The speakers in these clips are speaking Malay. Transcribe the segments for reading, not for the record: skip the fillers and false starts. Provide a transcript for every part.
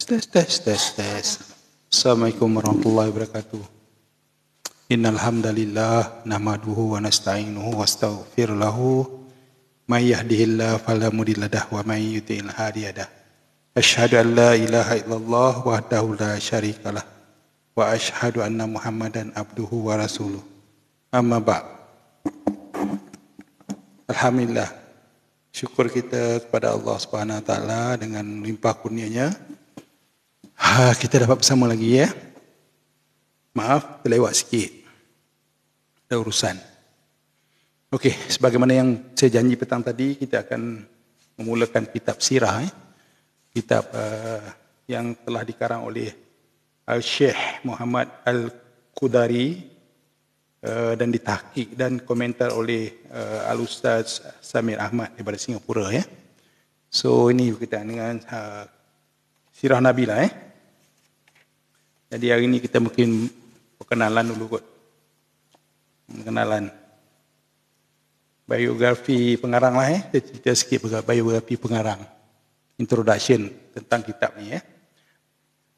Tes, tes, tes, tes. Assalamualaikum warahmatullahi wabarakatuh. Innal hamdalillah nahmaduhu wa nasta'inuhu wa astaghfir lahu may yahdihillahu fala mudilla lahu wa may yudlil fala hadiya lahu. Asyhadu an la ilaha illallah wahdahu la syarikalah wa asyhadu anna Muhammadan abduhu wa rasuluh. Amma ba'd. Alhamdulillah, syukur kita kepada Allah Subhanahu wa taala dengan limpah kurnia-Nya. Kita dapat bersama lagi ya. Maaf, terlewat sikit. Ada urusan. Okey, sebagaimana yang saya janji petang tadi, kita akan memulakan kitab sirah. Kitab yang telah dikarang oleh Al-Syekh Muhammad Al-Qudari dan ditahqiq dan komentar oleh Al-Ustaz Samir Ahmad daripada Singapura ya. So ini berkaitan dengan sirah Nabi lah Jadi hari ini kita mungkin perkenalan dulu kot. Perkenalan. Biografi pengarang lah Kita cerita sikit biografi pengarang. Introduction tentang kitab ni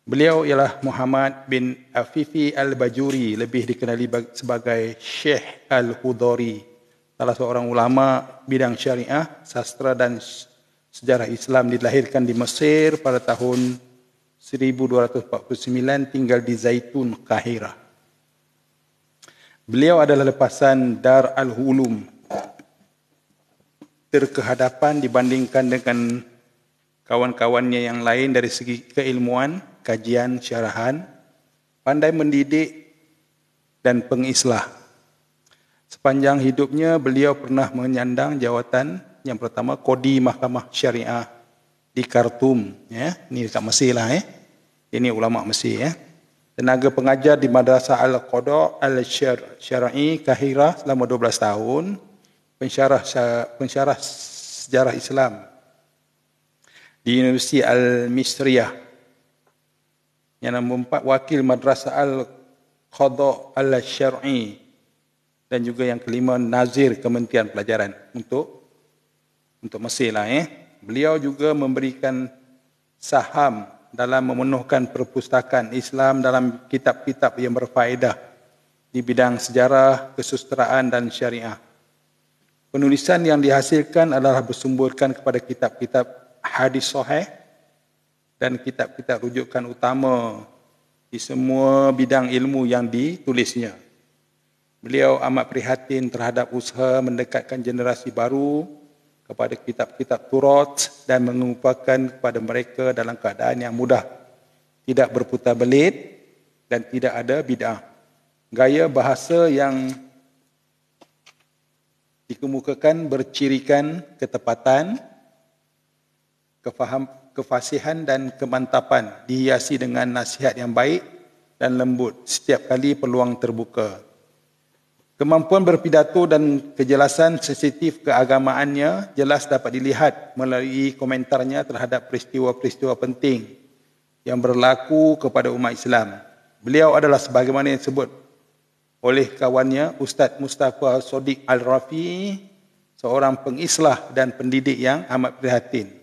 Beliau ialah Muhammad bin Afifi Al-Bajuri, lebih dikenali sebagai Syekh Al-Hudhari, salah seorang ulama bidang syariah, sastra dan sejarah Islam. Dilahirkan di Mesir pada tahun 1249, tinggal di Zaitun, Kahirah. Beliau adalah lepasan Dar Al-Ulum, terkehadapan dibandingkan dengan kawan-kawannya yang lain dari segi keilmuan, kajian, syarahan, pandai mendidik dan pengislah. Sepanjang hidupnya beliau pernah menyandang jawatan yang pertama Qadi Mahkamah Syariah di Khartoum Ini dekat Mesir lah Ini ulama Mesir Tenaga pengajar di Madrasah Al-Qada Al-Syar'i Kahirah selama 12 tahun. Pensyarah sejarah Islam di Universiti Al-Misriyah. Yang nombor 4, wakil Madrasah Al-Qada Al-Syar'i, dan juga yang kelima Nazir Kementerian Pelajaran untuk Mesir lah Beliau juga memberikan saham dalam memenuhkan perpustakaan Islam dalam kitab-kitab yang berfaedah di bidang sejarah, kesusastraan dan syariah. Penulisan yang dihasilkan adalah bersumberkan kepada kitab-kitab hadis sahih dan kitab-kitab rujukan utama di semua bidang ilmu yang ditulisnya. Beliau amat prihatin terhadap usaha mendekatkan generasi baru kepada kitab-kitab Turat dan mengupakan kepada mereka dalam keadaan yang mudah, tidak berputar belit dan tidak ada bid'ah. Gaya bahasa yang dikemukakan bercirikan ketepatan, kefasihan dan kemantapan, dihiasi dengan nasihat yang baik dan lembut setiap kali peluang terbuka. Kemampuan berpidato dan kejelasan sensitif keagamaannya jelas dapat dilihat melalui komentarnya terhadap peristiwa-peristiwa penting yang berlaku kepada umat Islam. Beliau adalah sebagaimana yang disebut oleh kawannya Ustaz Mustafa Sodiq Al-Rafi, seorang pengislah dan pendidik yang amat prihatin.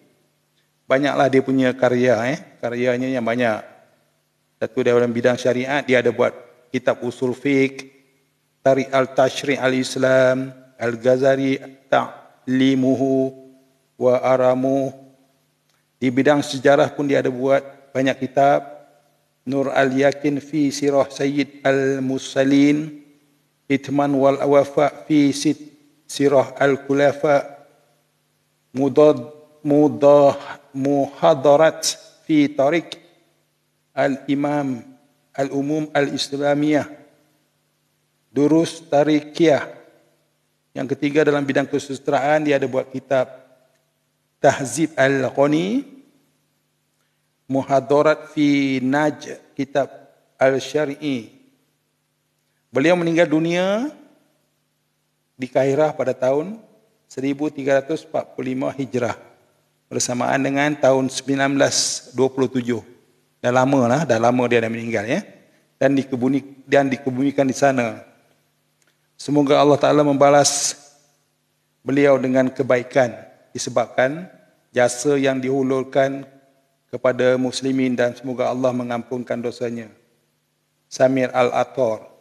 Banyaklah dia punya karya karyanya yang banyak. Satu dalam bidang syariat, dia ada buat kitab usul fiqh, Tarikh al-Tashri' al-Islam, Al-Ghazali Ta'limuhu wa Aramuh. Di bidang sejarah pun dia ada buat banyak kitab. Nur al-Yakin fi Sirah Sayyid al-Mursalin, Itman wal Wafa fi Sirah al-Khulafa, Muhadarat fi Tariq al-Imam al-Umum al-Islamiyah, Durus Tariqiyah. Yang ketiga dalam bidang kesusastraan, dia ada buat kitab Tahzib al-Ghani, Muhadarat fi Naj, kitab al-Syar'i. Beliau meninggal dunia di Kahirah pada tahun 1345 Hijrah, bersamaan dengan tahun 1927. Dah lama dia dah meninggal dan dikebumikan di sana. Semoga Allah Ta'ala membalas beliau dengan kebaikan disebabkan jasa yang dihulurkan kepada muslimin dan semoga Allah mengampunkan dosanya. Samir Al-Athar.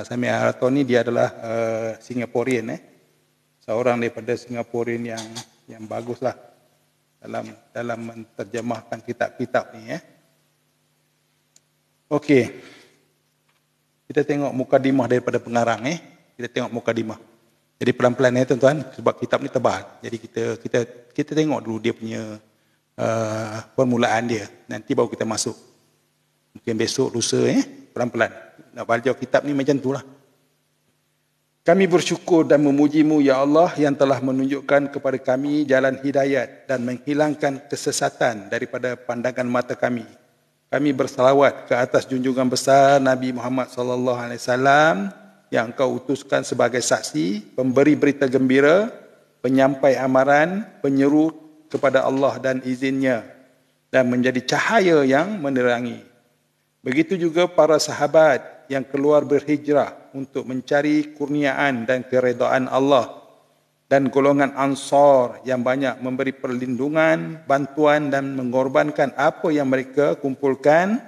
Samir Al-Athar ni dia adalah Singaporean, seorang daripada Singaporean yang baguslah dalam menterjemahkan kitab-kitab ni. Okey. Kita tengok mukadimah daripada pengarang. Kita tengok mukadimah. Jadi pelan-pelan tuan-tuan, sebab kitab ni tebal. Jadi kita tengok dulu dia punya permulaan dia. Nanti baru kita masuk. Mungkin besok, lusa, pelan-pelan. Nak baca kitab ni macam itulah. Kami bersyukur dan memuji-Mu, Ya Allah, yang telah menunjukkan kepada kami jalan hidayat dan menghilangkan kesesatan daripada pandangan mata kami. Kami bersalawat ke atas junjungan besar Nabi Muhammad sallallahu alaihi wasallam yang Engkau utuskan sebagai saksi, pemberi berita gembira, penyampai amaran, penyeru kepada Allah dan izinnya, dan menjadi cahaya yang menerangi. Begitu juga para sahabat yang keluar berhijrah untuk mencari kurniaan dan keredaan Allah, dan golongan Ansar yang banyak memberi perlindungan, bantuan dan mengorbankan apa yang mereka kumpulkan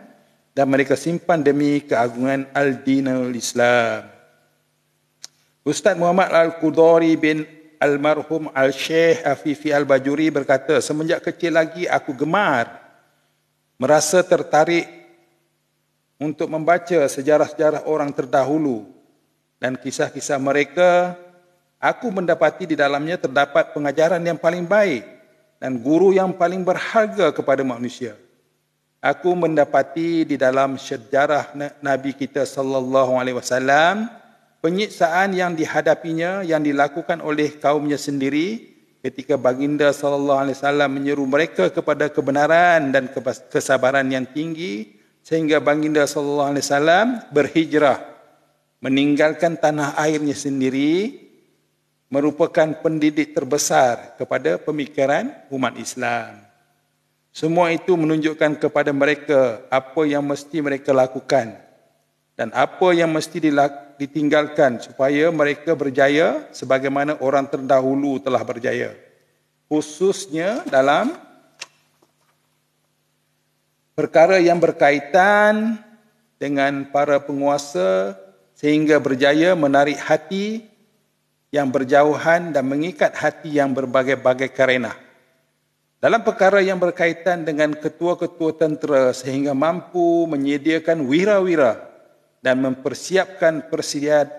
dan mereka simpan demi keagungan Al-Dinul Islam. Ustaz Muhammad Al-Qudari bin Almarhum Al-Syekh Afifi Al-Bajuri berkata, semenjak kecil lagi aku gemar, merasa tertarik untuk membaca sejarah-sejarah orang terdahulu dan kisah-kisah mereka. Aku mendapati di dalamnya terdapat pengajaran yang paling baik dan guru yang paling berharga kepada manusia. Aku mendapati di dalam sejarah Nabi kita sallallahu alaihi wasallam penyiksaan yang dihadapinya yang dilakukan oleh kaumnya sendiri ketika baginda sallallahu alaihi wasallam menyeru mereka kepada kebenaran dan kesabaran yang tinggi sehingga baginda sallallahu alaihi wasallam berhijrah meninggalkan tanah airnya sendiri, merupakan pendidik terbesar kepada pemikiran umat Islam. Semua itu menunjukkan kepada mereka apa yang mesti mereka lakukan dan apa yang mesti ditinggalkan supaya mereka berjaya sebagaimana orang terdahulu telah berjaya. Khususnya dalam perkara yang berkaitan dengan para penguasa sehingga berjaya menarik hati yang berjauhan dan mengikat hati yang berbagai-bagai karena. Dalam perkara yang berkaitan dengan ketua-ketua tentera sehingga mampu menyediakan wira-wira dan mempersiapkan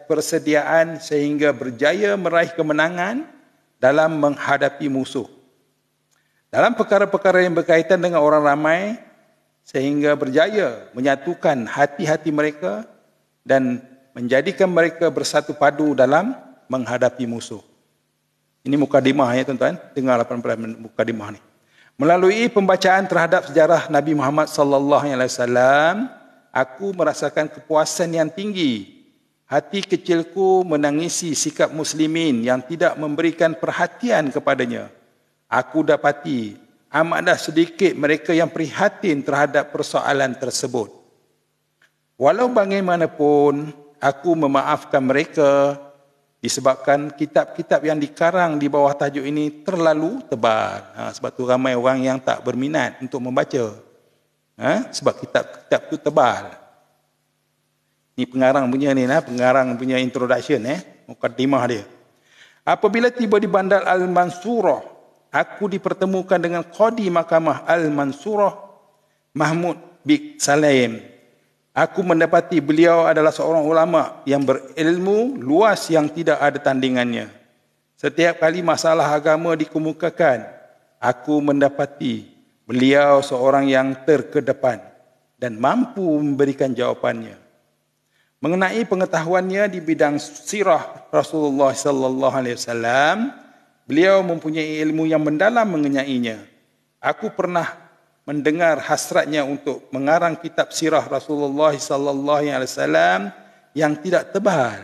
persediaan sehingga berjaya meraih kemenangan dalam menghadapi musuh. Dalam perkara-perkara yang berkaitan dengan orang ramai sehingga berjaya menyatukan hati-hati mereka dan menjadikan mereka bersatu padu dalam menghadapi musuh. Ini mukadimah tuan-tuan. Dengarlah pelan-pelan mukadimah ni. Melalui pembacaan terhadap sejarah Nabi Muhammad sallallahu alaihi wasallam, aku merasakan kepuasan yang tinggi. Hati kecilku menangisi sikap muslimin yang tidak memberikan perhatian kepadanya. Aku dapati amatlah sedikit mereka yang prihatin terhadap persoalan tersebut. Walau bagaimanapun, aku memaafkan mereka disebabkan kitab-kitab yang dikarang di bawah tajuk ini terlalu tebal. Sebab tu ramai orang yang tak berminat untuk membaca. Sebab kitab-kitab tu tebal. Ni pengarang punya pengarang punya introduction, mukadimah dia. Apabila tiba di bandar Al-Mansurah, aku dipertemukan dengan Qadi Mahkamah Al-Mansurah, Mahmud bin Salim. Aku mendapati beliau adalah seorang ulama yang berilmu luas yang tidak ada tandingannya. Setiap kali masalah agama dikemukakan, aku mendapati beliau seorang yang terkedepan dan mampu memberikan jawapannya. Mengenai pengetahuannya di bidang sirah Rasulullah sallallahu alaihi wasallam, beliau mempunyai ilmu yang mendalam mengenyainya. Aku pernah mendengar hasratnya untuk mengarang kitab sirah Rasulullah sallallahu alaihi wasallam yang tidak tebal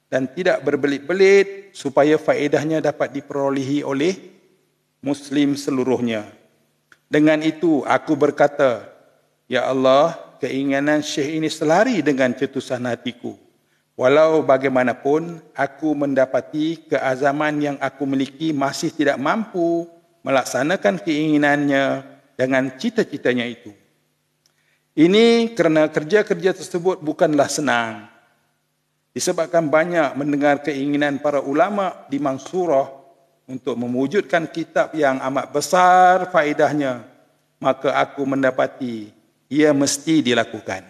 dan tidak berbelit-belit supaya faedahnya dapat diperolehi oleh muslim seluruhnya. Dengan itu aku berkata, ya Allah, keinginan Syekh ini selari dengan cetusan hatiku. Walau bagaimanapun, aku mendapati keazaman yang aku miliki masih tidak mampu melaksanakan keinginannya dengan cita-citanya itu. Ini kerana kerja-kerja tersebut bukanlah senang. Disebabkan banyak mendengar keinginan para ulama di Mansurah untuk mewujudkan kitab yang amat besar faedahnya, maka aku mendapati ia mesti dilakukan.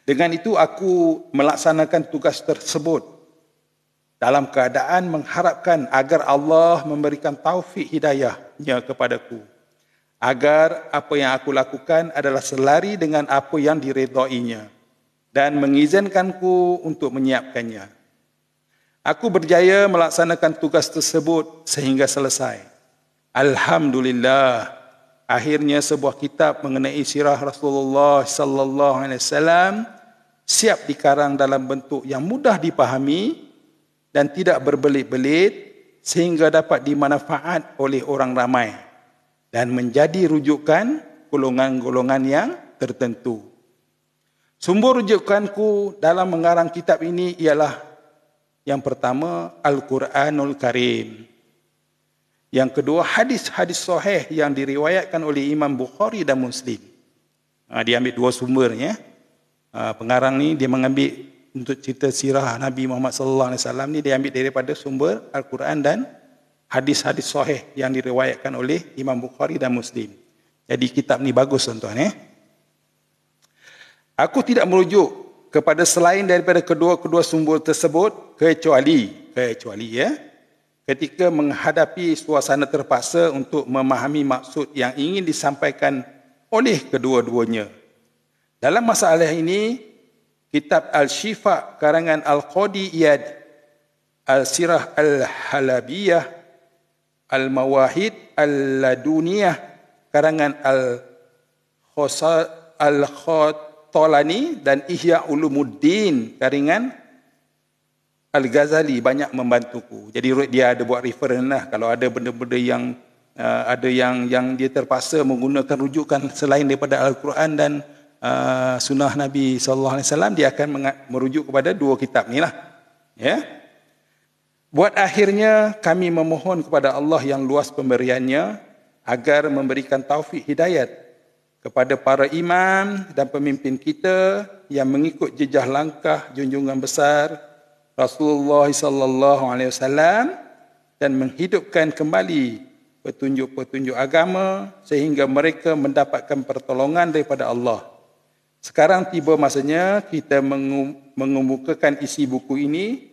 Dengan itu aku melaksanakan tugas tersebut dalam keadaan mengharapkan agar Allah memberikan taufik hidayahnya kepadaku, agar apa yang aku lakukan adalah selari dengan apa yang diredainya dan mengizinkanku untuk menyiapkannya. Aku berjaya melaksanakan tugas tersebut sehingga selesai. Alhamdulillah, akhirnya sebuah kitab mengenai sirah Rasulullah sallallahu alaihi wasallam siap dikarang dalam bentuk yang mudah dipahami dan tidak berbelit-belit sehingga dapat dimanfaat oleh orang ramai dan menjadi rujukan golongan-golongan yang tertentu. Sumber rujukanku dalam mengarang kitab ini ialah yang pertama Al-Quranul Karim. Yang kedua hadis-hadis sahih yang diriwayatkan oleh Imam Bukhari dan Muslim. Dia ambil dua sumbernya. Pengarang ni dia mengambil untuk cerita sirah Nabi Muhammad sallallahu alaihi wasallam ni dia ambil daripada sumber Al-Quran dan hadis-hadis sahih yang diriwayatkan oleh Imam Bukhari dan Muslim. Jadi kitab ni bagus tuan-tuan. Aku tidak merujuk kepada selain daripada kedua-kedua sumber tersebut kecuali ketika menghadapi suasana terpaksa untuk memahami maksud yang ingin disampaikan oleh kedua-duanya. Dalam masalah ini, kitab Al-Shifa karangan Al-Qadi Iyad, Al-Sirah Al-Halabiyah, Al-Mawahid Al-Laduniyah karangan Al-Khattalani dan Ihya Ulumuddin karangan Al-Ghazali banyak membantuku. Jadi dia ada buat reference lah. Kalau ada benda-benda yang yang dia terpaksa menggunakan rujukan selain daripada Al-Quran dan sunnah Nabi sallallahu alaihi wasallam, dia akan merujuk kepada dua kitab ni lah. Ya. Buat akhirnya kami memohon kepada Allah yang luas pemberiannya agar memberikan taufik hidayat kepada para imam dan pemimpin kita yang mengikut jejak langkah junjungan besar Rasulullah sallallahu alaihi wasallam dan menghidupkan kembali petunjuk-petunjuk agama sehingga mereka mendapatkan pertolongan daripada Allah. Sekarang tiba masanya kita mengemukakan isi buku ini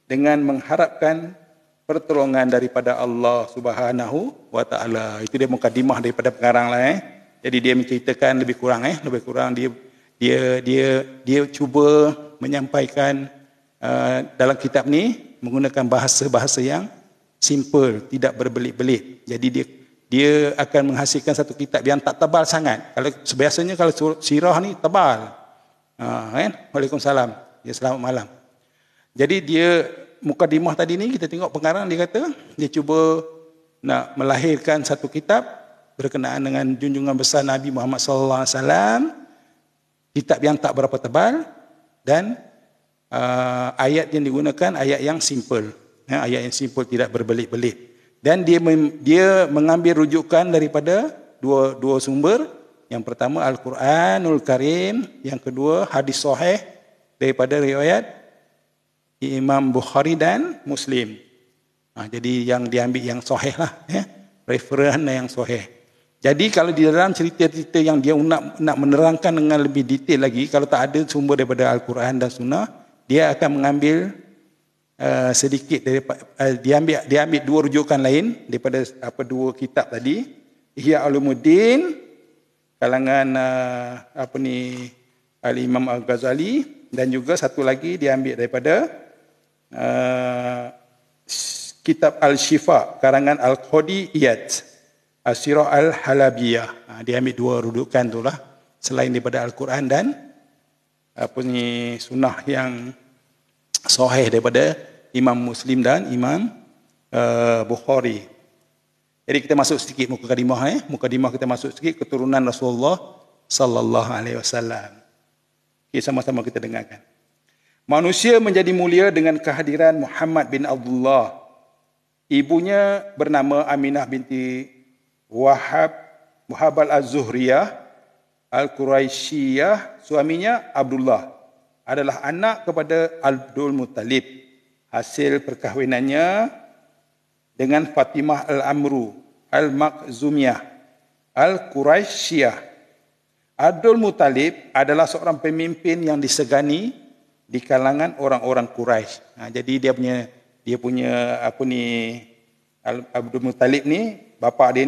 dengan mengharapkan pertolongan daripada Allah Subhanahu wa taala. Itu dia mukadimah daripada pengarang lah. Jadi dia menceritakan lebih kurang dia cuba menyampaikan dalam kitab ni menggunakan bahasa-bahasa yang simple, tidak berbelit-belit. Jadi dia akan menghasilkan satu kitab yang tak tebal sangat. Kalau biasanya kalau sirah ni tebal. Waalaikumsalam. Ya, selamat malam. Jadi dia mukadimah tadi ni kita tengok pengarang dia kata dia cuba nak melahirkan satu kitab berkenaan dengan junjungan besar Nabi Muhammad sallallahu alaihi wasallam. Kitab yang tak berapa tebal dan ayat yang digunakan ayat yang simple. Ayat yang simple, tidak berbelit-belit. Dan dia mengambil rujukan daripada dua sumber. Yang pertama Al-Quranul Karim, yang kedua hadis sahih daripada riwayat Imam Bukhari dan Muslim. Jadi yang diambil yang sahih lah, referan yang sahih. Jadi kalau di dalam cerita-cerita yang dia nak menerangkan dengan lebih detail lagi, kalau tak ada sumber daripada Al-Quran dan Sunnah, dia akan mengambil sedikit daripada dia ambil dua rujukan lain daripada dua kitab tadi, Ihya Ulumuddin kalangan Al-Imam Al-Ghazali, dan juga satu lagi dia ambil daripada kitab Al-Shifa karangan Al-Qadi Iyad, Al-Sirah Al-Halabiyah. Dia ambil dua rujukan tu lah selain daripada Al-Quran dan sunnah yang sahih daripada Imam Muslim dan Imam Bukhari. Jadi kita masuk sedikit mukadimah. Mukadimah kita masuk sedikit keturunan Rasulullah sallallahu alaihi wasallam. Okay, sama-sama kita dengarkan. Manusia menjadi mulia dengan kehadiran Muhammad bin Abdullah. Ibunya bernama Aminah binti Wahab Muhabbal Az-Zuhriyah Al-Quraisyiyah, suaminya Abdullah, adalah anak kepada Abdul Muttalib. Hasil perkahwinannya dengan Fatimah Al-Amru Al-Makhzumiyah Al-Quraisyiyah. Abdul Muttalib adalah seorang pemimpin yang disegani di kalangan orang-orang Quraisy. Jadi dia punya Abdul Muttalib ni, bapa dia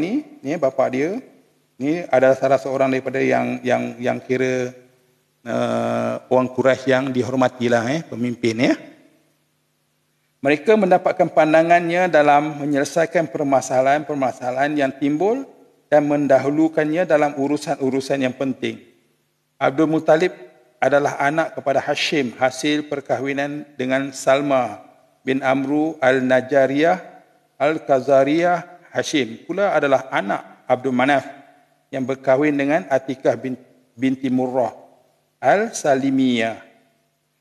ni adalah salah seorang daripada yang kira orang Quraisy yang dihormatilah, pemimpin ya. Mereka mendapatkan pandangannya dalam menyelesaikan permasalahan-permasalahan yang timbul dan mendahulukannya dalam urusan-urusan yang penting. Abdul Muttalib adalah anak kepada Hashim, hasil perkahwinan dengan Salma bin Amru Al-Najariyah Al-Khazariyah. Hashim pula adalah anak Abdul Manaf yang berkahwin dengan Atikah binti Murrah Al-Salimiyah.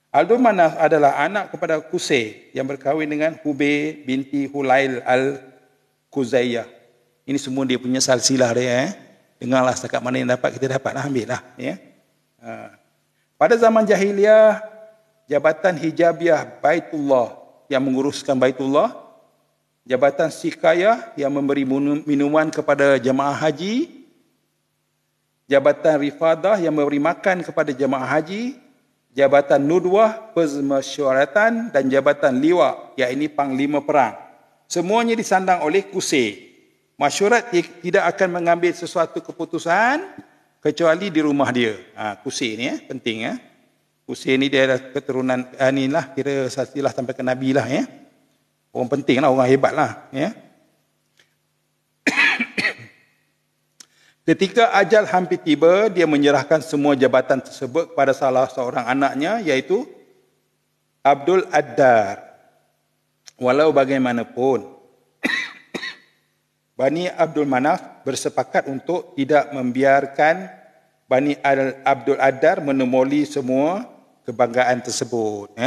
Abdul Manaf adalah anak kepada Qusay yang berkahwin dengan Hubay binti Hulail Al-Quzayyah. Ini semua dia punya silsilah dia. Dengarlah setakat mana yang dapat, kita dapat ambil lah. Ya. Pada zaman jahiliyah, jabatan hijabiah Baitullah yang menguruskan Baitullah, jabatan sikayah yang memberi minuman kepada jemaah haji, jabatan rifadah yang memberi makan kepada jemaah haji, jabatan nudwah, pemasyuratan, dan jabatan liwa, iaitu panglima perang. Semuanya disandang oleh Qusay. Masyurat tidak akan mengambil sesuatu keputusan kecuali di rumah dia. Qusay ni penting ya. Qusay ni dia ada keturunan inilah, kira silsilah sampai ke Nabi lah ya. Orang penting lah, orang hebat lah ya. Ketika ajal hampir tiba, dia menyerahkan semua jabatan tersebut kepada salah seorang anaknya, iaitu Abdul Addar. Walau bagaimanapun, Bani Abdul Manaf bersepakat untuk tidak membiarkan Bani Abdul Addar menemoli semua kebanggaan tersebut.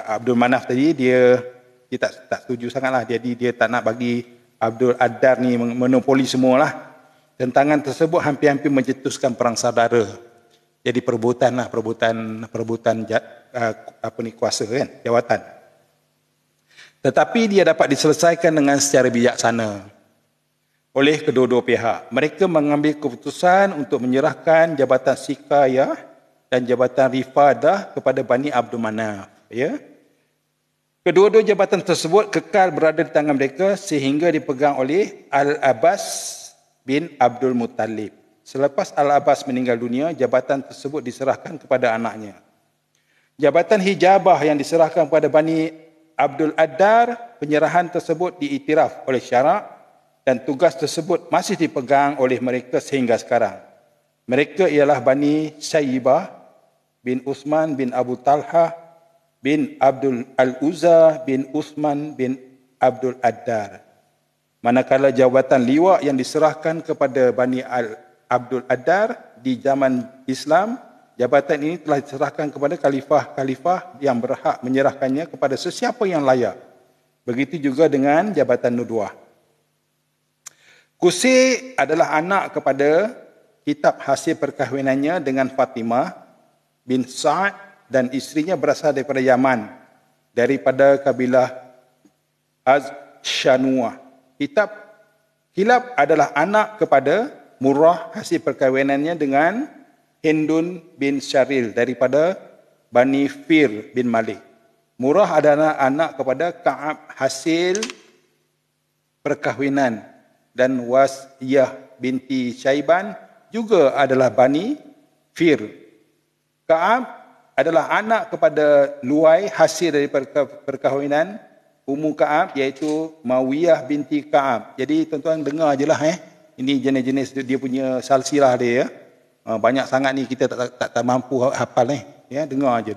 Abdul Manaf tadi dia tak setuju sangatlah. Jadi dia tak nak bagi Abdul Addar ni monopoli semualah. Tentangan tersebut hampir-hampir mencetuskan perang saudara. Jadi perebutan kuasa kan, jawatan. Tetapi dia dapat diselesaikan dengan secara bijaksana oleh kedua-dua pihak. Mereka mengambil keputusan untuk menyerahkan jabatan sikayah dan jabatan rifadah kepada Bani Abdul Manaf. Ya. Kedua-dua jabatan tersebut kekal berada di tangan mereka sehingga dipegang oleh Al-Abbas bin Abdul Muttalib. Selepas Al-Abbas meninggal dunia, jabatan tersebut diserahkan kepada anaknya. Jabatan hijabah yang diserahkan kepada Bani Abdul Addar, penyerahan tersebut diiktiraf oleh syarak dan tugas tersebut masih dipegang oleh mereka sehingga sekarang. Mereka ialah Bani Sayyibah bin Uthman bin Abu Talha bin Abdul Al-Uzza bin Uthman bin Abdul Addar. Manakala jabatan liwa yang diserahkan kepada Bani Abdul Addar di zaman Islam, jabatan ini telah diserahkan kepada khalifah yang berhak menyerahkannya kepada sesiapa yang layak. Begitu juga dengan jabatan nudwah. Qusay adalah anak kepada kitab hasil perkahwinannya dengan Fatimah bin Sa'ad dan isterinya berasal daripada Yaman, daripada kabilah Az-Shanuah. Kilab adalah anak kepada Murrah hasil perkahwinannya dengan Hindun bin Syaril daripada Bani Fir bin Malik. Murrah adalah anak kepada Ka'ab hasil perkahwinan dan Wasiyah binti Syaiban juga adalah Bani Fir. Ka'ab adalah anak kepada Luai hasil dari perkahwinan Ummu Ka'ab, iaitu Mawiyah binti Ka'ab. Jadi tuan-tuan dengar je lah ini jenis-jenis dia punya silsilah dia ya. Banyak sangat ni kita tak mampu hafal ya, dengar aje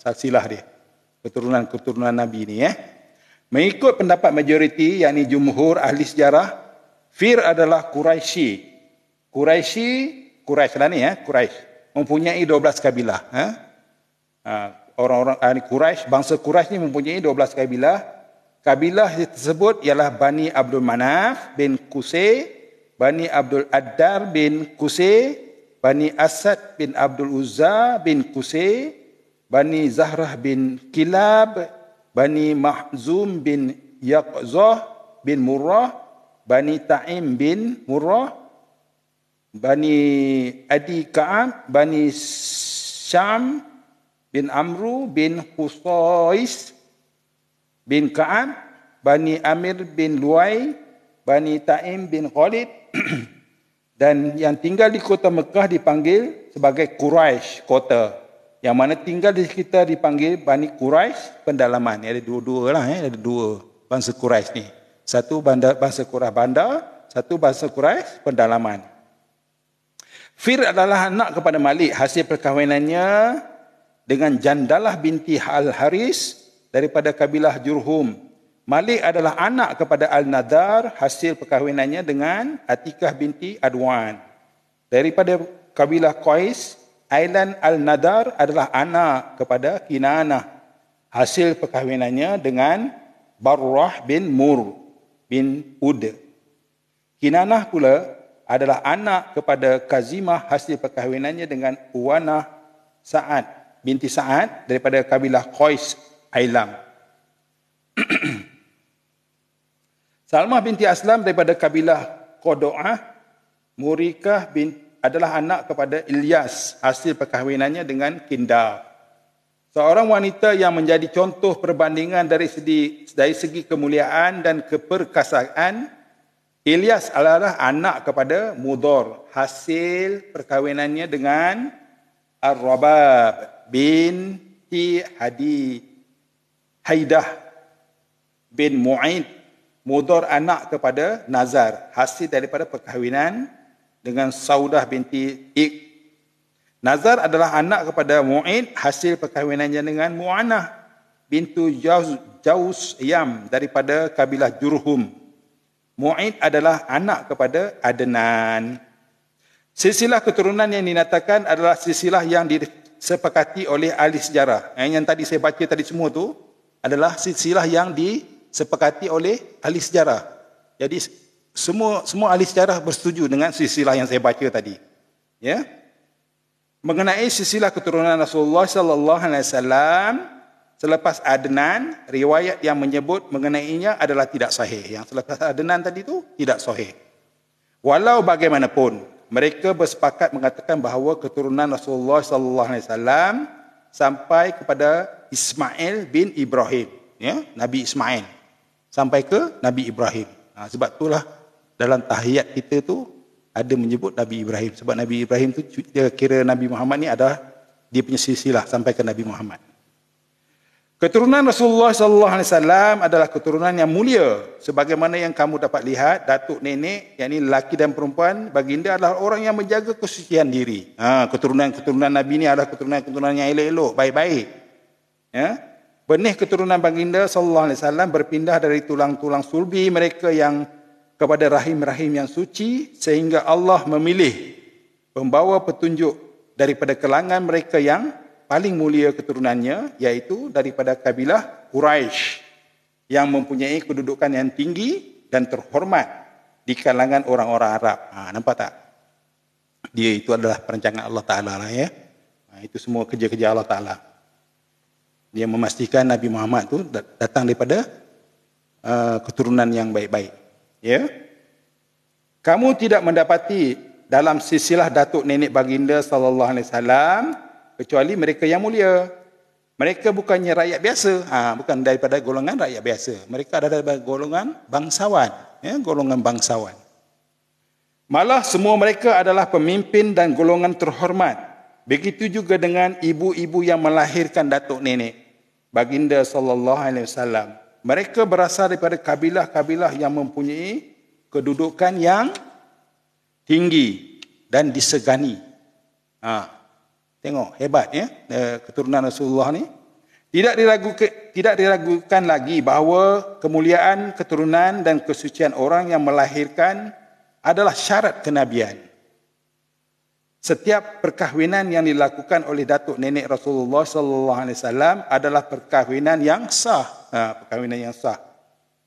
silsilah dia, keturunan Nabi ni ya. Mengikut pendapat majoriti yakni jumhur ahli sejarah, Fir adalah Quraisy lah ni ya, Quraisy mempunyai 12 kabilah orang-orang Quraisy, bangsa Quraisy ni mempunyai 12 kabilah. kabilah tersebut ialah Bani Abdul Manaf bin Qusay, Bani Abdul Addar bin Qusay, Bani Asad bin Abdul Uzza bin Qusay, Bani Zahrah bin Kilab, Bani Mahzum bin Yaqzah bin Murrah, Bani Ta'im bin Murrah, Bani Adi Ka'ab, Bani Syam bin Amru bin Husais bin Ka'ab, Bani Amir bin Luai, Bani Ta'im bin Khalid, dan yang tinggal di kota Mekah dipanggil sebagai Quraisy, kota. Yang mana tinggal di sekitar dipanggil Bani Quraisy, pendalaman. Ada dua-dua lah, ada dua bangsa Quraisy ni. Satu bangsa Quraisy bandar, satu bangsa Quraisy pendalaman. Fir adalah anak kepada Malik, hasil perkahwinannya dengan Jandalah binti Al-Haris daripada kabilah Jurhum. Malik adalah anak kepada Al-Nadar, hasil perkahwinannya dengan Atikah binti Adwan. Daripada kabilah Qais, Ailan Al-Nadar adalah anak kepada Kinanah, hasil perkahwinannya dengan Barrah bin Mur bin Ud. Kinanah pula adalah anak kepada Kazimah, hasil perkahwinannya dengan Uwanah Sa'ad binti Sa'ad daripada kabilah Qais Ailam. Salmah binti Aslam daripada kabilah Qado'ah. Murikah adalah anak kepada Ilyas, hasil perkahwinannya dengan Kindar. Seorang wanita yang menjadi contoh perbandingan dari segi kemuliaan dan keperkasaan. Ilyas adalah anak kepada Mudor, hasil perkahwinannya dengan Ar-Rabab binti Haidah bin Mu'id. Mudor anak kepada Nazar, hasil daripada perkahwinan dengan Saudah binti Ik. Nazar adalah anak kepada Mu'id, hasil perkahwinannya dengan Mu'anah bintu Jaus Yam daripada kabilah Jurhum. Mu'id adalah anak kepada Adnan. Silsilah keturunan yang dinatakan adalah silsilah yang disepakati oleh ahli sejarah. Yang tadi saya baca tadi semua tu adalah silsilah yang disepakati oleh ahli sejarah. Jadi semua ahli sejarah bersetuju dengan silsilah yang saya baca tadi. Ya. Mengenai silsilah keturunan Rasulullah sallallahu alaihi wasallam selepas Adnan, riwayat yang menyebut mengenainya adalah tidak sahih. Yang selepas Adnan tadi itu tidak sahih. Walau bagaimanapun, mereka bersepakat mengatakan bahawa keturunan Rasulullah sallallahu alaihi wasallam sampai kepada Ismail bin Ibrahim, ya, Nabi Ismail sampai ke Nabi Ibrahim. Sebab itulah dalam tahiyat kita tu ada menyebut Nabi Ibrahim, sebab Nabi Ibrahim tu dia kira Nabi Muhammad ni adalah dia punya silsilah sampai ke Nabi Muhammad. Keturunan Rasulullah sallallahu alaihi wasallam adalah keturunan yang mulia, sebagaimana yang kamu dapat lihat datuk nenek, yakni lelaki dan perempuan baginda adalah orang yang menjaga kesucian diri. Keturunan Nabi ni adalah keturunan yang elok-elok, baik-baik. Ya. Benih keturunan baginda sallallahu alaihi wasallam berpindah dari tulang-tulang sulbi mereka yang kepada rahim-rahim yang suci, sehingga Allah memilih pembawa petunjuk daripada kalangan mereka yang paling mulia keturunannya, iaitu daripada kabilah Quraisy yang mempunyai kedudukan yang tinggi dan terhormat di kalangan orang-orang Arab. Nampak tak? Dia itu adalah perancangan Allah Ta'ala lah, ya. Itu semua kerja-kerja Allah Ta'ala. Dia memastikan Nabi Muhammad tu datang daripada keturunan yang baik-baik. Ya. Kamu tidak mendapati dalam silsilah datuk nenek baginda sallallahu alaihi wasallam kecuali mereka yang mulia. Mereka bukannya rakyat biasa, bukan daripada golongan rakyat biasa. Mereka adalah daripada golongan bangsawan, ya, golongan bangsawan. Malah semua mereka adalah pemimpin dan golongan terhormat. Begitu juga dengan ibu-ibu yang melahirkan datuk nenek baginda sallallahu alaihi wasallam. Mereka berasal daripada kabilah-kabilah yang mempunyai kedudukan yang tinggi dan disegani. Tengok, hebat, ya, keturunan Rasulullah ni. Tidak diragukan lagi bahawa kemuliaan keturunan dan kesucian orang yang melahirkan adalah syarat kenabian. Setiap perkahwinan yang dilakukan oleh datuk nenek Rasulullah sallallahu alaihi wasallam adalah perkahwinan yang sah. Perkahwinan yang sah.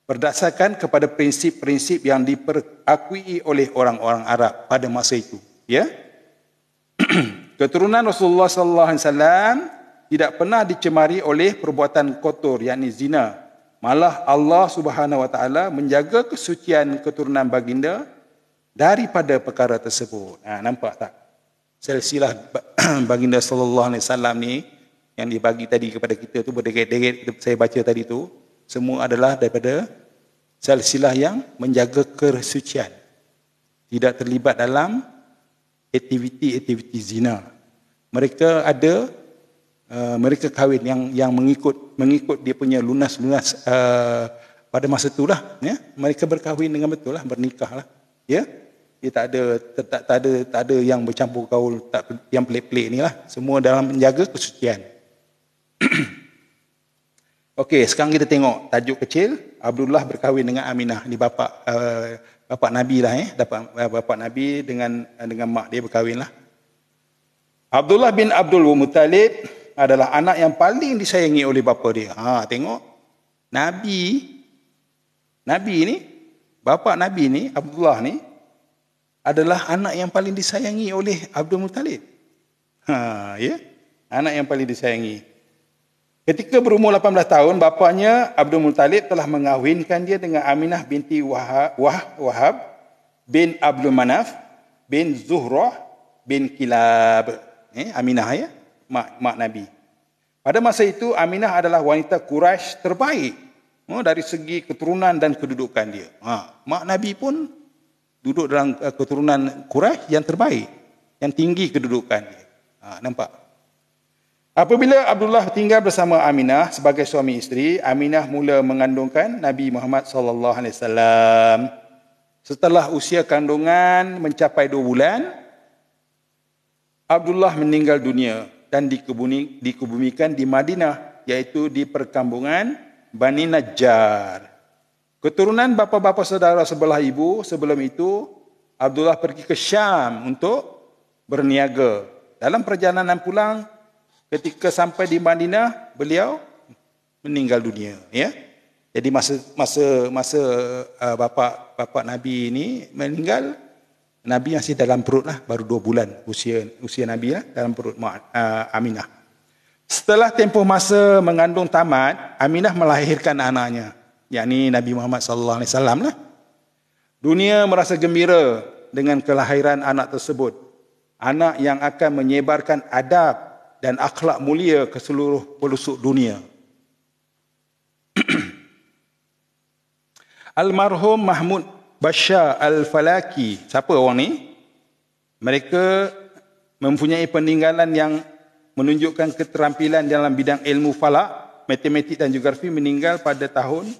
berdasarkan kepada prinsip-prinsip yang diperakui oleh orang-orang Arab pada masa itu. Ya, keturunan Rasulullah sallallahu alaihi wasallam tidak pernah dicemari oleh perbuatan kotor, yakni zina. Malah Allah Subhanahu wa taala menjaga kesucian keturunan baginda daripada perkara tersebut. Nampak tak? Silsilah baginda sallallahu alaihi wasallam ni yang dibagi tadi kepada kita tu, berderet-deret saya baca tadi tu, semua adalah daripada silsilah yang menjaga kesucian. Tidak terlibat dalam aktiviti-aktiviti zina. Mereka ada mereka kahwin yang mengikut dia punya lunas pada masa itulah, ya. Mereka berkahwin dengan betul lah, bernikah lah, ya. Dia tak ada yang bercampur gaul, yang pelik-pelik ni lah. Semua dalam menjaga kesucian. Okey, sekarang kita tengok tajuk kecil. Abdullah berkahwin dengan Aminah. Ni bapa Nabi lah, bapa Nabi dengan mak dia berkahwin lah. Abdullah bin Abdul Muttalib adalah anak yang paling disayangi oleh bapa dia. Tengok. Nabi ni, bapa Nabi ni, Abdullah ni adalah anak yang paling disayangi oleh Abdul Muttalib. Ya, anak yang paling disayangi. Ketika berumur 18 tahun, bapanya Abdul Muttalib telah mengahwinkan dia dengan Aminah binti Wahab bin Abdul Manaf bin Zuhrah bin Kilab. Aminah, ya, mak Nabi. Pada masa itu Aminah adalah wanita Quraisy terbaik dari segi keturunan dan kedudukan dia. Mak Nabi pun duduk dalam keturunan Quraisy yang terbaik, yang tinggi kedudukan dia. Nampak? Apabila Abdullah tinggal bersama Aminah sebagai suami isteri, Aminah mula mengandungkan Nabi Muhammad sallallahu alaihi wasallam. Setelah usia kandungan mencapai 2 bulan, Abdullah meninggal dunia dan dikebumikan di Madinah, iaitu di perkampungan Bani Najjar. Keturunan bapa-bapa saudara sebelah ibu sebelum itu, Abdullah pergi ke Syam untuk berniaga. Dalam perjalanan pulang, ketika sampai di Madinah, beliau meninggal dunia. Ya, jadi masa bapa Nabi ini meninggal, Nabi masih dalam perut lah, baru 2 bulan usia Nabi lah, dalam perut Aminah. Setelah tempoh masa mengandung tamat, Aminah melahirkan anaknya, yakni Nabi Muhammad sallallahu alaihi wasallam lah. Dunia merasa gembira dengan kelahiran anak tersebut, anak yang akan menyebarkan adab dan akhlak mulia ke seluruh pelosok dunia. Almarhum Mahmud Bashar Al-Falaki, siapa orang ni? Mereka mempunyai peninggalan yang menunjukkan keterampilan dalam bidang ilmu falak, matematik dan geografi. Meninggal pada tahun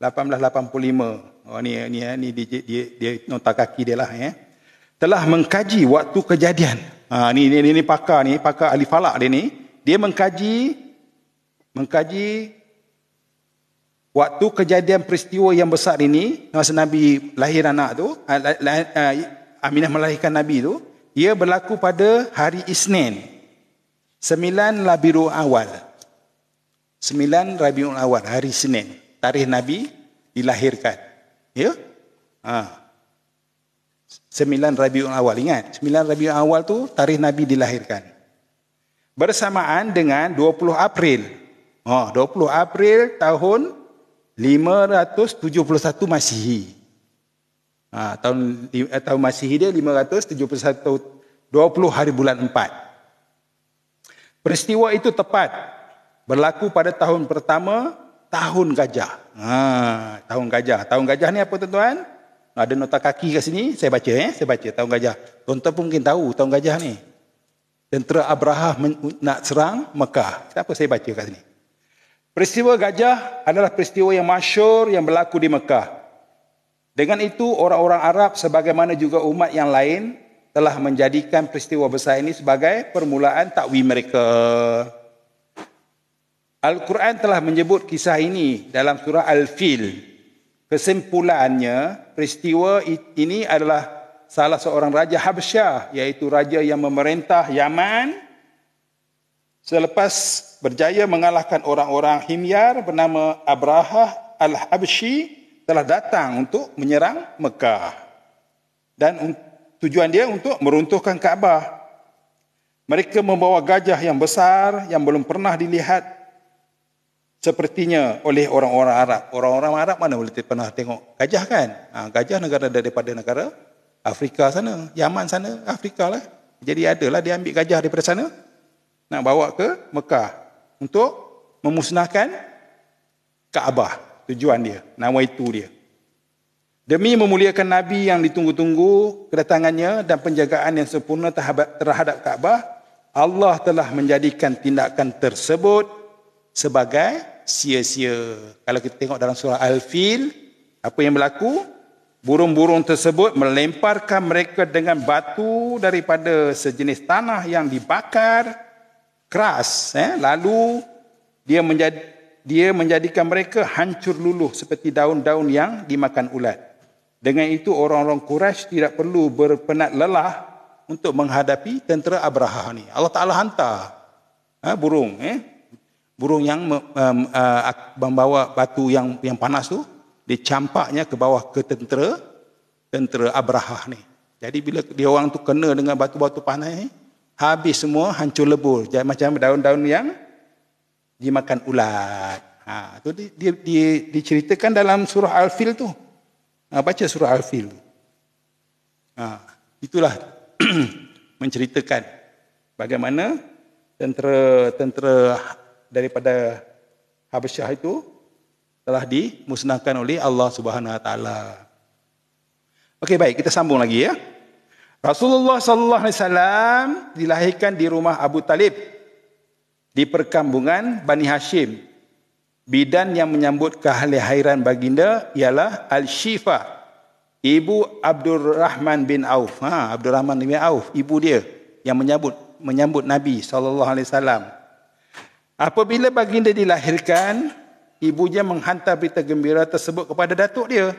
1885. Ni dia nota kaki dia lah, ya. Telah mengkaji waktu kejadian. Ni pakar ahli falak dia ni. Dia mengkaji waktu kejadian peristiwa yang besar ini, masa Nabi lahir anak tu, Aminah melahirkan Nabi tu, ia berlaku pada hari Isnin, 9 Rabiul Awal. 9 Rabiul Awal, hari Isnin, tarikh Nabi dilahirkan. Ya? 9 Rabiul Awal, ingat, 9 Rabiul Awal tu tarikh Nabi dilahirkan. Bersamaan dengan 20 April. 20 April tahun 571 Masihi. Tahun Masihi dia 571, 20 hari bulan 4. Peristiwa itu tepat berlaku pada tahun pertama, tahun gajah. Tahun gajah. Tahun gajah ni apa, tuan-tuan? Ada nota kaki kat sini, saya baca tahun gajah. Tuan-tuan pun mungkin tahu tahun gajah ni. Tentera Abraha nak serang Mekah. Kenapa saya baca kat sini? Peristiwa gajah adalah peristiwa yang masyhur yang berlaku di Mekah. Dengan itu, orang-orang Arab sebagaimana juga umat yang lain telah menjadikan peristiwa besar ini sebagai permulaan takwim mereka. Al-Quran telah menyebut kisah ini dalam surah Al-Fil. Kesimpulannya, peristiwa ini adalah salah seorang raja Habsyah, iaitu raja yang memerintah Yaman, selepas berjaya mengalahkan orang-orang Himyar bernama Abraha Al-Habsyi telah datang untuk menyerang Mekah. Dan tujuan dia untuk meruntuhkan Kaabah. Mereka membawa gajah yang besar yang belum pernah dilihat sepertinya oleh orang-orang Arab. Orang-orang Arab mana boleh pernah tengok gajah kan? Gajah negara daripada negara Afrika sana, Yaman sana, Afrika lah. Jadi adalah dia ambil gajah daripada sana, nak bawa ke Mekah untuk memusnahkan Kaabah. Tujuan dia, nama itu dia. Demi memuliakan Nabi yang ditunggu-tunggu kedatangannya dan penjagaan yang sempurna terhadap Kaabah, Allah telah menjadikan tindakan tersebut sebagai sia-sia. Kalau kita tengok dalam surah Al-Fil, apa yang berlaku? Burung-burung tersebut melemparkan mereka dengan batu daripada sejenis tanah yang dibakar keras. Lalu dia menjadikan mereka hancur luluh seperti daun-daun yang dimakan ulat. Dengan itu orang-orang Quraisy tidak perlu berpenat lelah untuk menghadapi tentera Abraha ni. Allah Ta'ala hantar burung. Burung yang membawa batu yang panas tu, dicampaknya ke bawah ke tentera Abraha ni. Jadi bila dia orang tu kena dengan batu-batu panas ni, habis semua, hancur lebur. Macam daun-daun yang dimakan ulat. Tu diceritakan dalam surah Al-Fil tu. Baca surah Al-Fil. Itulah menceritakan bagaimana tentera daripada Habasyah itu telah dimusnahkan oleh Allah Subhanahu Wa Taala. Okey, baik, kita sambung lagi ya. Rasulullah sallallahu alaihi wasallam dilahirkan di rumah Abu Talib di perkampungan Bani Hashim. Bidan yang menyambut kelahiran baginda ialah Al-Shifa, ibu Abdurrahman bin Auf. Abdurrahman bin Auf, ibu dia yang menyambut Nabi sallallahu alaihi wasallam. Apabila baginda dilahirkan, ibunya menghantar berita gembira tersebut kepada datuk dia,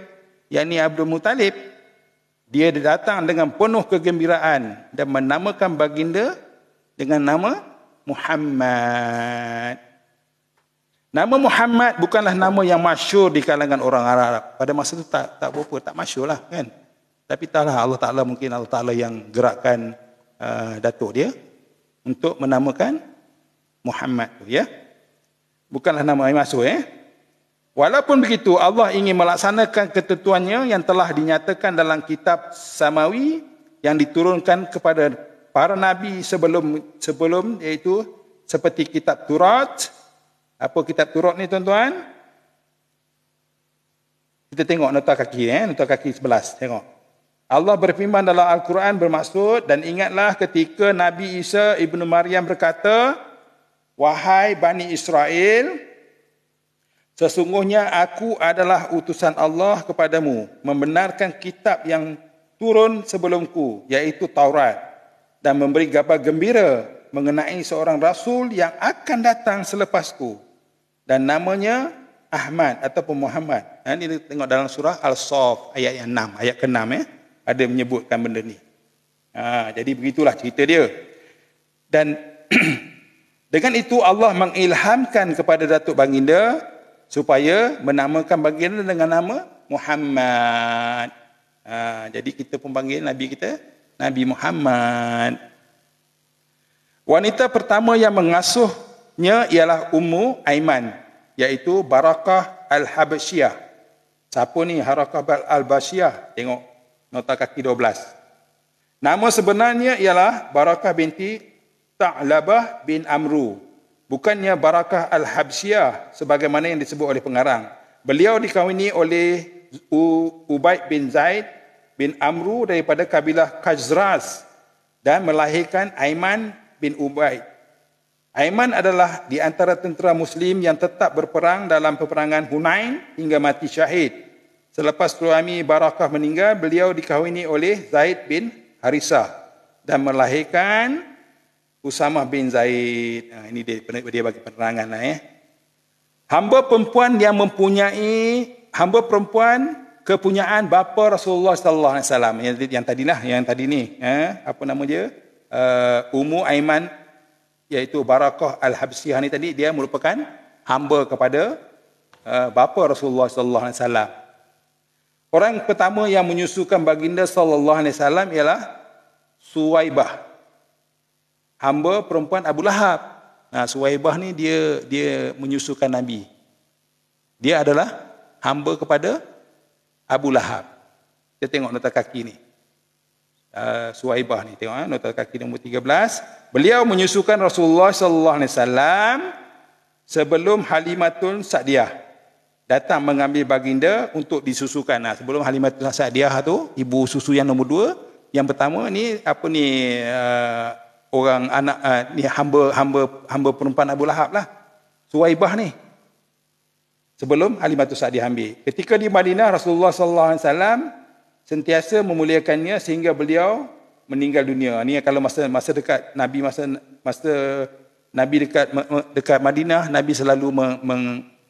yakni Abdul Muttalib. Dia datang dengan penuh kegembiraan dan menamakan baginda dengan nama Muhammad. Nama Muhammad bukanlah nama yang masyhur di kalangan orang Arab. Pada masa itu tak berapa, tak masyhur lah kan. Tapi taklah Allah Ta'ala, mungkin Allah Ta'ala yang gerakkan datuk dia untuk menamakan Muhammad tu ya. Bukanlah nama yang masyhur Walaupun begitu, Allah ingin melaksanakan ketentuannya yang telah dinyatakan dalam kitab Samawi yang diturunkan kepada para nabi sebelum iaitu seperti kitab Taurat. Apa kitab Taurat ni tuan-tuan? Kita tengok nota kaki nota kaki 11, tengok. Allah berfirman dalam Al-Quran bermaksud, dan ingatlah ketika Nabi Isa ibnu Maryam berkata, "Wahai Bani Israel, sesungguhnya aku adalah utusan Allah kepadamu, membenarkan kitab yang turun sebelumku, iaitu Taurat, dan memberi kabar gembira mengenai seorang rasul yang akan datang selepasku, dan namanya Ahmad ataupun Muhammad." Ini tengok dalam surah Al-Saff ayat yang 6, ayat ke-6 ada menyebutkan benda ni. Jadi begitulah cerita dia. Dan dengan itu Allah mengilhamkan kepada Datuk Baginda supaya menamakan baginda dengan nama Muhammad. Jadi kita pun panggil Nabi kita Nabi Muhammad. Wanita pertama yang mengasuhnya ialah Ummu Aiman, iaitu Barakah Al-Habasyah. Siapa ni Barakah Al-Habasyah? Tengok nota kaki 12. Nama sebenarnya ialah Barakah binti Ta'labah bin Amru. Bukannya Barakah Al-Habsyah sebagaimana yang disebut oleh pengarang. Beliau dikahwini oleh Ubaid bin Zaid bin Amru daripada kabilah Khazraj dan melahirkan Aiman bin Ubaid. Aiman adalah di antara tentera Muslim yang tetap berperang dalam peperangan Hunain hingga mati syahid. Selepas suami Barakah meninggal, beliau dikahwini oleh Zaid bin Harisah dan melahirkan Usamah bin Zaid. Ini dia bagi penerangan Hamba perempuan kepunyaan bapa Rasulullah sallallahu alaihi wasallam. Yang tadi ni, apa nama dia? Ummu Aiman, iaitu Barakah Al-Habsyah ni tadi, dia merupakan hamba kepada bapa Rasulullah sallallahu alaihi wasallam. Orang pertama yang menyusukan baginda sallallahu alaihi wasallam ialah Suwaibah, hamba perempuan Abu Lahab. Nah, Suwaibah ni dia menyusukan Nabi. Dia adalah hamba kepada Abu Lahab. Kita tengok nota kaki ni. Suwaibah ni, tengok nota kaki nombor 13. Beliau menyusukan Rasulullah sallallahu alaihi wasallam sebelum Halimatun Sa'diyah datang mengambil baginda untuk disusukan. Nah, sebelum Halimatun Sa'diyah tu, ibu susu yang nombor 2, yang pertama ni apa ni, orang anak ni hamba perempuan Abu Lahab lah. Suwaibah ni. Sebelum Halimatun Sa'diyah ambil. Ketika di Madinah, Rasulullah sallallahu alaihi wasallam sentiasa memuliakannya sehingga beliau meninggal dunia. Ni kalau masa dekat Nabi, masa Nabi dekat Madinah, Nabi selalu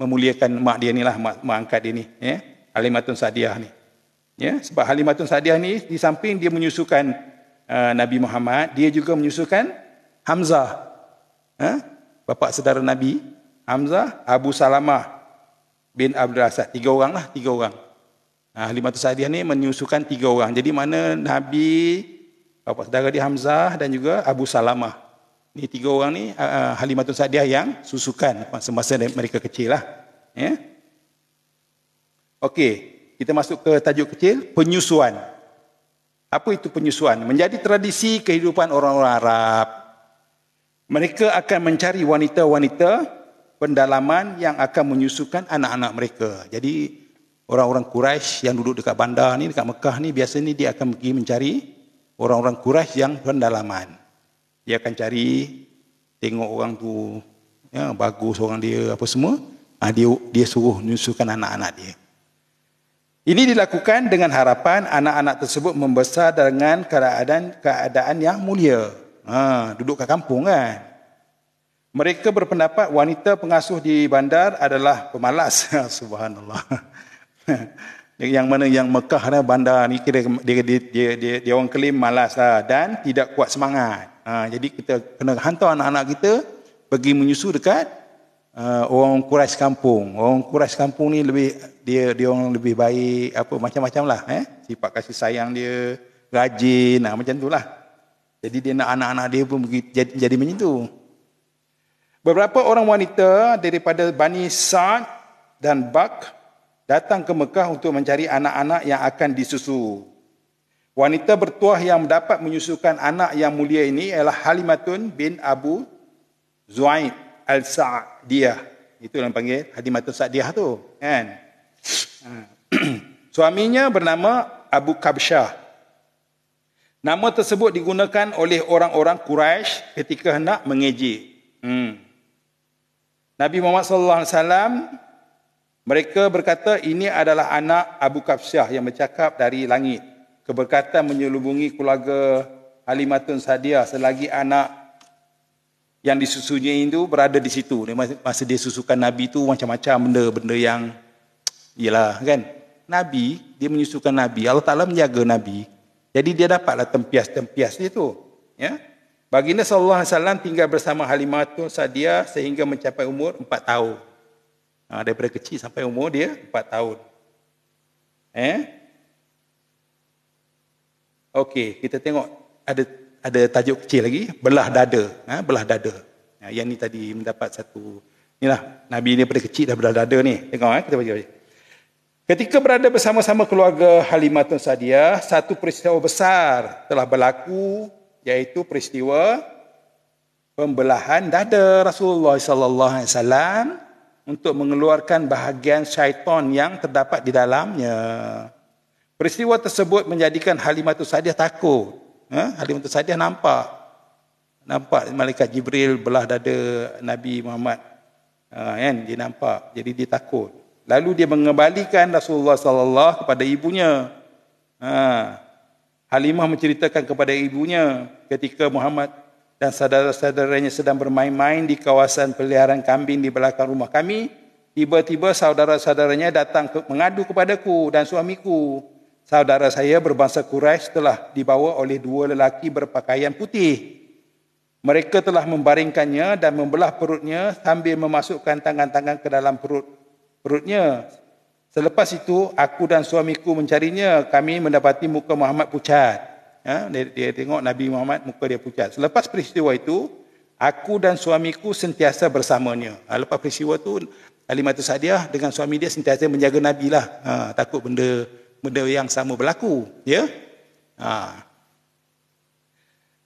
memuliakan mak dia ni lah, mak angkat dia ni, ya, Halimatun Sa'diyah ni. Ya, sebab Halimatun Sa'diyah ni di samping dia menyusukan Nabi Muhammad, dia juga menyusukan Hamzah, bapa saudara Nabi, Hamzah, Abu Salamah bin Abdul Asad. 3 orang lah, 3 orang. Halimatun Sa'diyah ni menyusukan 3 orang. Jadi mana Nabi, bapa saudara dia Hamzah dan juga Abu Salamah. Ni 3 orang ni Halimatun Sa'diyah yang susukan semasa mereka kecil lah. Ya? Okey, kita masuk ke tajuk kecil, penyusuan. Apa itu penyusuan? Menjadi tradisi kehidupan orang-orang Arab. Mereka akan mencari wanita-wanita pendalaman yang akan menyusukan anak-anak mereka. Jadi orang-orang Quraisy yang duduk dekat bandar ni, dekat Mekah ni, biasanya dia akan pergi mencari orang-orang Quraisy yang pendalaman. Dia akan cari, tengok orang tu, ya, bagus orang dia, apa semua. Dia suruh menyusukan anak-anak dia. Ini dilakukan dengan harapan anak-anak tersebut membesar dengan keadaan yang mulia. Duduk kat kampung kan. Mereka berpendapat wanita pengasuh di bandar adalah pemalas. Subhanallah. Yang mana yang Mekah dan bandar ni kira dia orang klaim malas lah, dan tidak kuat semangat. Jadi kita kena hantar anak-anak kita pergi menyusu dekat orang Quraisy kampung. Orang Quraisy kampung ni lebih dia orang lebih baik, apa macam-macam lah, sifat kasih sayang dia, rajin, macam tu lah. Jadi dia nak anak-anak dia pun jadi macam tu. Beberapa orang wanita daripada Bani Sa'd dan Bak datang ke Mekah untuk mencari anak-anak yang akan disusu. Wanita bertuah yang mendapat menyusukan anak yang mulia ini ialah Halimatun bin Abu Zu'aib Al-Sa'diyah. Itu yang panggil Halimatun Sa'diyah tu, kan. Suaminya bernama Abu Kabsyah. Nama tersebut digunakan oleh orang-orang Quraisy ketika hendak mengejek. Nabi Muhammad sallallahu alaihi wasallam, mereka berkata ini adalah anak Abu Kabsyah yang bercakap dari langit. Keberkatan menyelubungi keluarga Halimatun Sa'diyah selagi anak yang disusunya itu berada di situ. Masa dia susukan Nabi tu macam-macam benda yang, ialah kan, Nabi, dia menyusukan Nabi, Allah Ta'ala menjaga Nabi. Jadi dia dapatlah tempias-tempias dia tu. Ya? Baginda sallallahu alaihi wasallam tinggal bersama Halimatun Sa'diyah sehingga mencapai umur 4 tahun. Daripada kecil sampai umur dia 4 tahun. Okey, kita tengok ada tajuk kecil lagi, belah dada. Belah dada. Yang ni tadi mendapat satu, inilah Nabi ni daripada kecil dah belah dada ni. Tengok kita baca. Ketika berada bersama-sama keluarga Halimatun Sa'diyah, satu peristiwa besar telah berlaku, iaitu peristiwa pembelahan dada Rasulullah sallallahu alaihi wasallam untuk mengeluarkan bahagian syaitan yang terdapat di dalamnya. Peristiwa tersebut menjadikan Halimatun Sa'diyah takut. Halimatun Sa'diyah nampak malaikat Jibril belah dada Nabi Muhammad. Kan, dia nampak. Jadi dia takut. Lalu dia mengembalikan Rasulullah sallallahu kepada ibunya. Halimah menceritakan kepada ibunya ketika Muhammad dan saudara-saudaranya sedang bermain-main di kawasan peliharaan kambing di belakang rumah kami. Tiba-tiba saudara-saudaranya datang mengadu kepadaku dan suamiku. Saudara saya berbangsa Quraisy telah dibawa oleh 2 lelaki berpakaian putih. Mereka telah membaringkannya dan membelah perutnya sambil memasukkan tangan-tangan ke dalam perutnya. Selepas itu, aku dan suamiku mencarinya. Kami mendapati muka Muhammad pucat. Dia tengok Nabi Muhammad, muka dia pucat. Selepas peristiwa itu, aku dan suamiku sentiasa bersamanya. Lepas peristiwa itu, Halimatus Sa'diyah dengan suami dia sentiasa menjaga Nabi lah. Takut benda yang sama berlaku. Ya?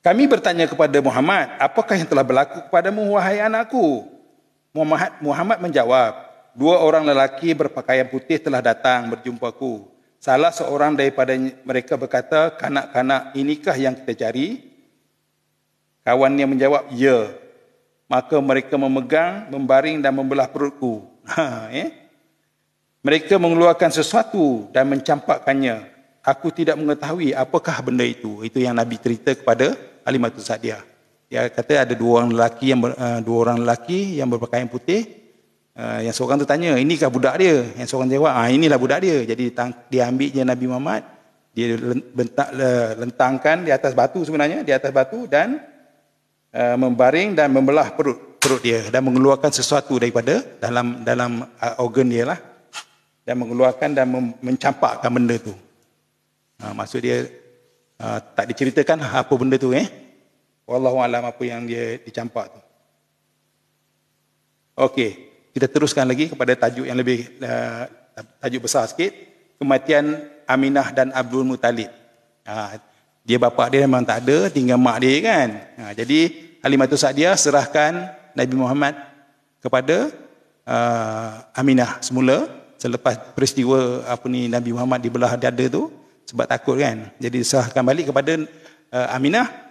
Kami bertanya kepada Muhammad, apakah yang telah berlaku kepadamu, wahai anakku? Muhammad menjawab, 2 orang lelaki berpakaian putih telah datang berjumpaku. Salah seorang daripada mereka berkata, kanak-kanak inikah yang kita cari? Kawannya menjawab, ya. Maka mereka memegang, membaring dan membelah perutku. Mereka mengeluarkan sesuatu dan mencampakkannya. Aku tidak mengetahui apakah benda itu. Itu yang Nabi cerita kepada Halimatus Sa'diyah. Dia kata ada 2 orang lelaki yang berpakaian putih. Yang seorang tu tanya, inikah budak dia? Yang seorang jawab, inilah budak dia. Jadi dia ambil je Nabi Muhammad, dia lentangkan di atas batu sebenarnya, di atas batu dan membaring dan membelah perut dia dan mengeluarkan sesuatu daripada dalam organ dia lah, dan mengeluarkan dan mencampakkan benda tu. Maksud dia tak diceritakan apa benda tu. Wallahu alam apa yang dia dicampak tu. Okey. Kita teruskan lagi kepada tajuk yang lebih tajuk besar sikit, kematian Aminah dan Abdul Muttalib. Dia bapa dia memang tak ada, tinggal mak dia kan. Jadi Halimatus Sa'diyah serahkan Nabi Muhammad kepada Aminah semula selepas peristiwa Nabi Muhammad dibelah dada tu sebab takut kan. Jadi serahkan balik kepada Aminah.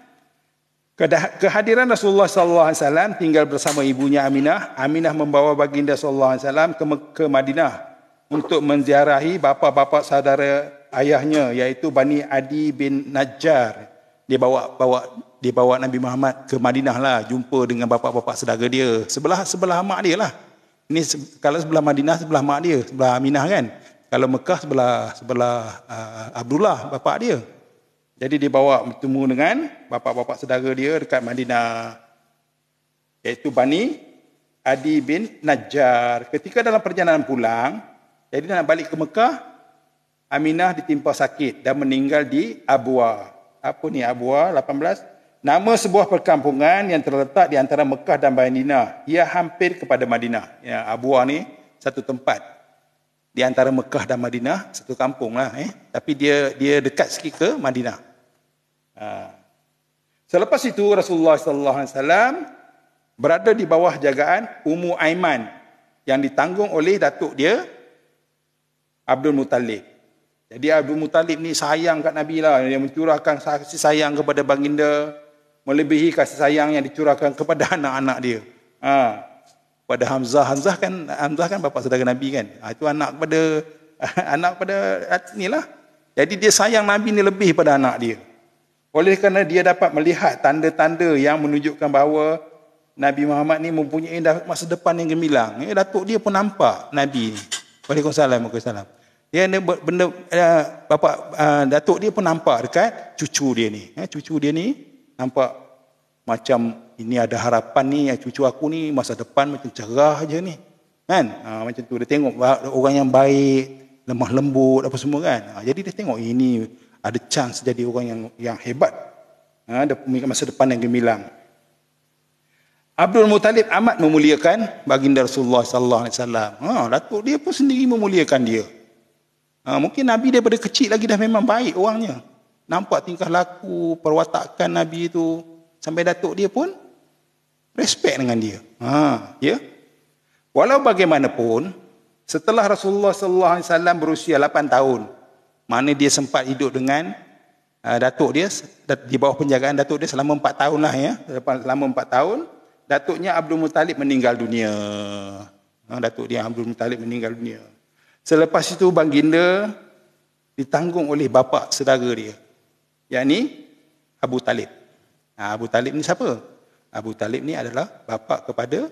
Kehadiran Rasulullah SAW tinggal bersama ibunya Aminah. Aminah membawa baginda SAW ke Madinah untuk menziarahi bapa-bapa saudara ayahnya, iaitu Bani Adi bin Najjar. Dia bawa Nabi Muhammad ke Madinah lah, jumpa dengan bapa-bapa saudara dia. Sebelah mak dia lah. Ini kalau sebelah Madinah sebelah mak dia, sebelah Aminah kan. Kalau Mekah sebelah Abdullah bapa dia. Jadi dia bawa bertemu dengan bapa-bapa saudara dia dekat Madinah, iaitu Bani Adi bin Najjar. Ketika dalam perjalanan pulang, jadi nak balik ke Mekah, Aminah ditimpa sakit dan meninggal di Abwa. Apa ni Abwa 18? Nama sebuah perkampungan yang terletak di antara Mekah dan Madinah. Ia hampir kepada Madinah. Ya, Abwa ni satu tempat di antara Mekah dan Madinah, satu kampung lah. Tapi dia dekat sikit ke Madinah. Selepas itu Rasulullah SAW berada di bawah jagaan Ummu Aiman yang ditanggung oleh datuk dia Abdul Muttalib. Jadi Abdul Muttalib ni sayang kat Nabi lah. Dia mencurahkan kasih sayang kepada baginda melebihi kasih sayang yang dicurahkan kepada anak-anak dia. Pada Hamzah kan bapa saudara Nabi kan. Itu anak kepada inilah. Jadi dia sayang Nabi ni lebih pada anak dia. Oleh kerana dia dapat melihat tanda-tanda yang menunjukkan bahawa Nabi Muhammad ni mempunyai masa depan yang gemilang. Datuk dia pun nampak Nabi ni. Waalaikumsalam. Dia benda datuk dia pun nampak dekat cucu dia ni. Cucu dia ni nampak macam ini ada harapan ni, cucu aku ni masa depan macam cerah je ni. Kan? Macam tu dia tengok orang yang baik, lemah lembut apa semua kan. Jadi dia tengok ini ada chance jadi orang yang hebat. Ada masa depan yang gemilang. Abdul Muttalib amat memuliakan baginda Rasulullah sallallahu alaihi wasallam. Datuk dia pun sendiri memuliakan dia. Mungkin Nabi daripada kecil lagi dah memang baik orangnya. Nampak tingkah laku, perwatakan Nabi itu sampai datuk dia pun respect dengan dia. Ya. Walau bagaimanapun, setelah Rasulullah sallallahu alaihi wasallam berusia 8 tahun, mana dia sempat hidup dengan datuk dia di bawah penjagaan datuk dia selama 4 tahun lah ya. Selama 4 tahun, datuknya Abdul Muttalib meninggal dunia. Datuk dia Abdul Muttalib meninggal dunia. Selepas itu baginda ditanggung oleh bapa saudara dia, yakni Abu Talib. Abu Talib ni siapa? Abu Talib ni adalah bapa kepada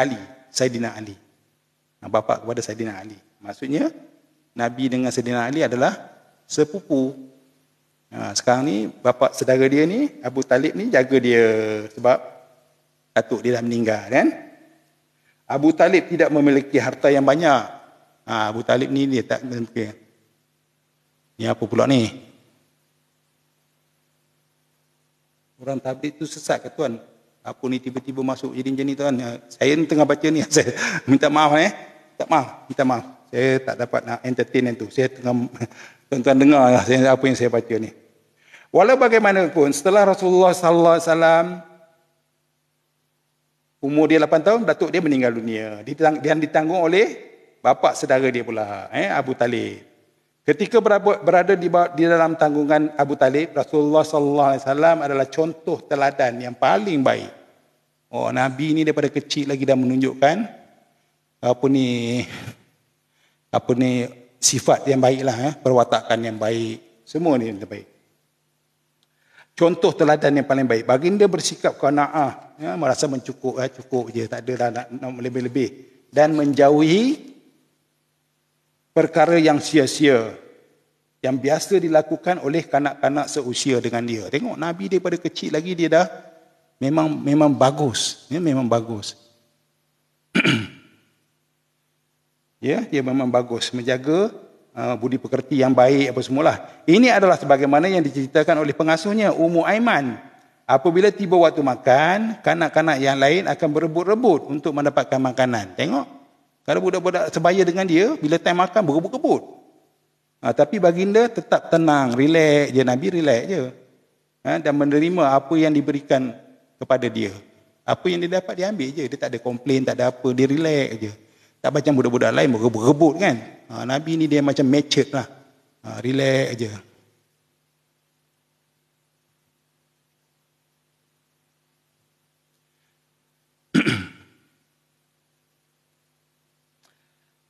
Ali, Saidina Ali. Bapa kepada Saidina Ali. Maksudnya Nabi dengan Saidina Ali adalah sepupu. Sekarang ni bapa saudara dia ni, Abu Talib ni jaga dia sebab datuk dia dah meninggal kan. Abu Talib tidak memiliki harta yang banyak. Abu Talib ni dia tak memiliki. Ni apa pula ni? Orang tabligh tu sesat ke tuan? Apa ni tiba-tiba masuk jadi macam ni tuan? Saya ni tengah baca ni. Saya minta maaf minta maaf. Saya tak dapat nak entertain yang tu. Saya tengah tuan-tuan dengar apa yang saya baca ni. Walau bagaimanapun setelah Rasulullah sallallahu alaihi wasallam umur dia 8 tahun, datuk dia meninggal dunia. Dia ditanggung oleh bapa saudara dia pula, Abu Talib. Ketika berada di dalam tanggungan Abu Talib, Rasulullah sallallahu alaihi wasallam adalah contoh teladan yang paling baik. Nabi ni daripada kecil lagi dah menunjukkan sifat yang baiklah, perwatakan yang baik. Semua ni yang terbaik. Contoh teladan yang paling baik. Baginda bersikap qanaah, merasa cukup je, tak ada dah nak lebih-lebih, dan menjauhi perkara yang sia-sia yang biasa dilakukan oleh kanak-kanak seusia dengan dia. Tengok Nabi daripada kecil lagi dia dah memang bagus, memang bagus. Dia memang bagus menjaga budi pekerti yang baik apa semualah. Ini adalah sebagaimana yang diceritakan oleh pengasuhnya Ummu Aiman. Apabila tiba waktu makan, kanak-kanak yang lain akan berebut-rebut untuk mendapatkan makanan. Tengok, kalau budak-budak sebaya dengan dia, bila time makan berebut-rebut. Tapi baginda tetap tenang, relax je. Nabi relax je, dan menerima apa yang diberikan kepada dia. Apa yang dia dapat dia ambil je. Dia tak ada komplain, tak ada apa, dia relax je. Tak macam budak-budak lain berebut-rebut kan. Nabi ni dia macam matured lah. Relax je.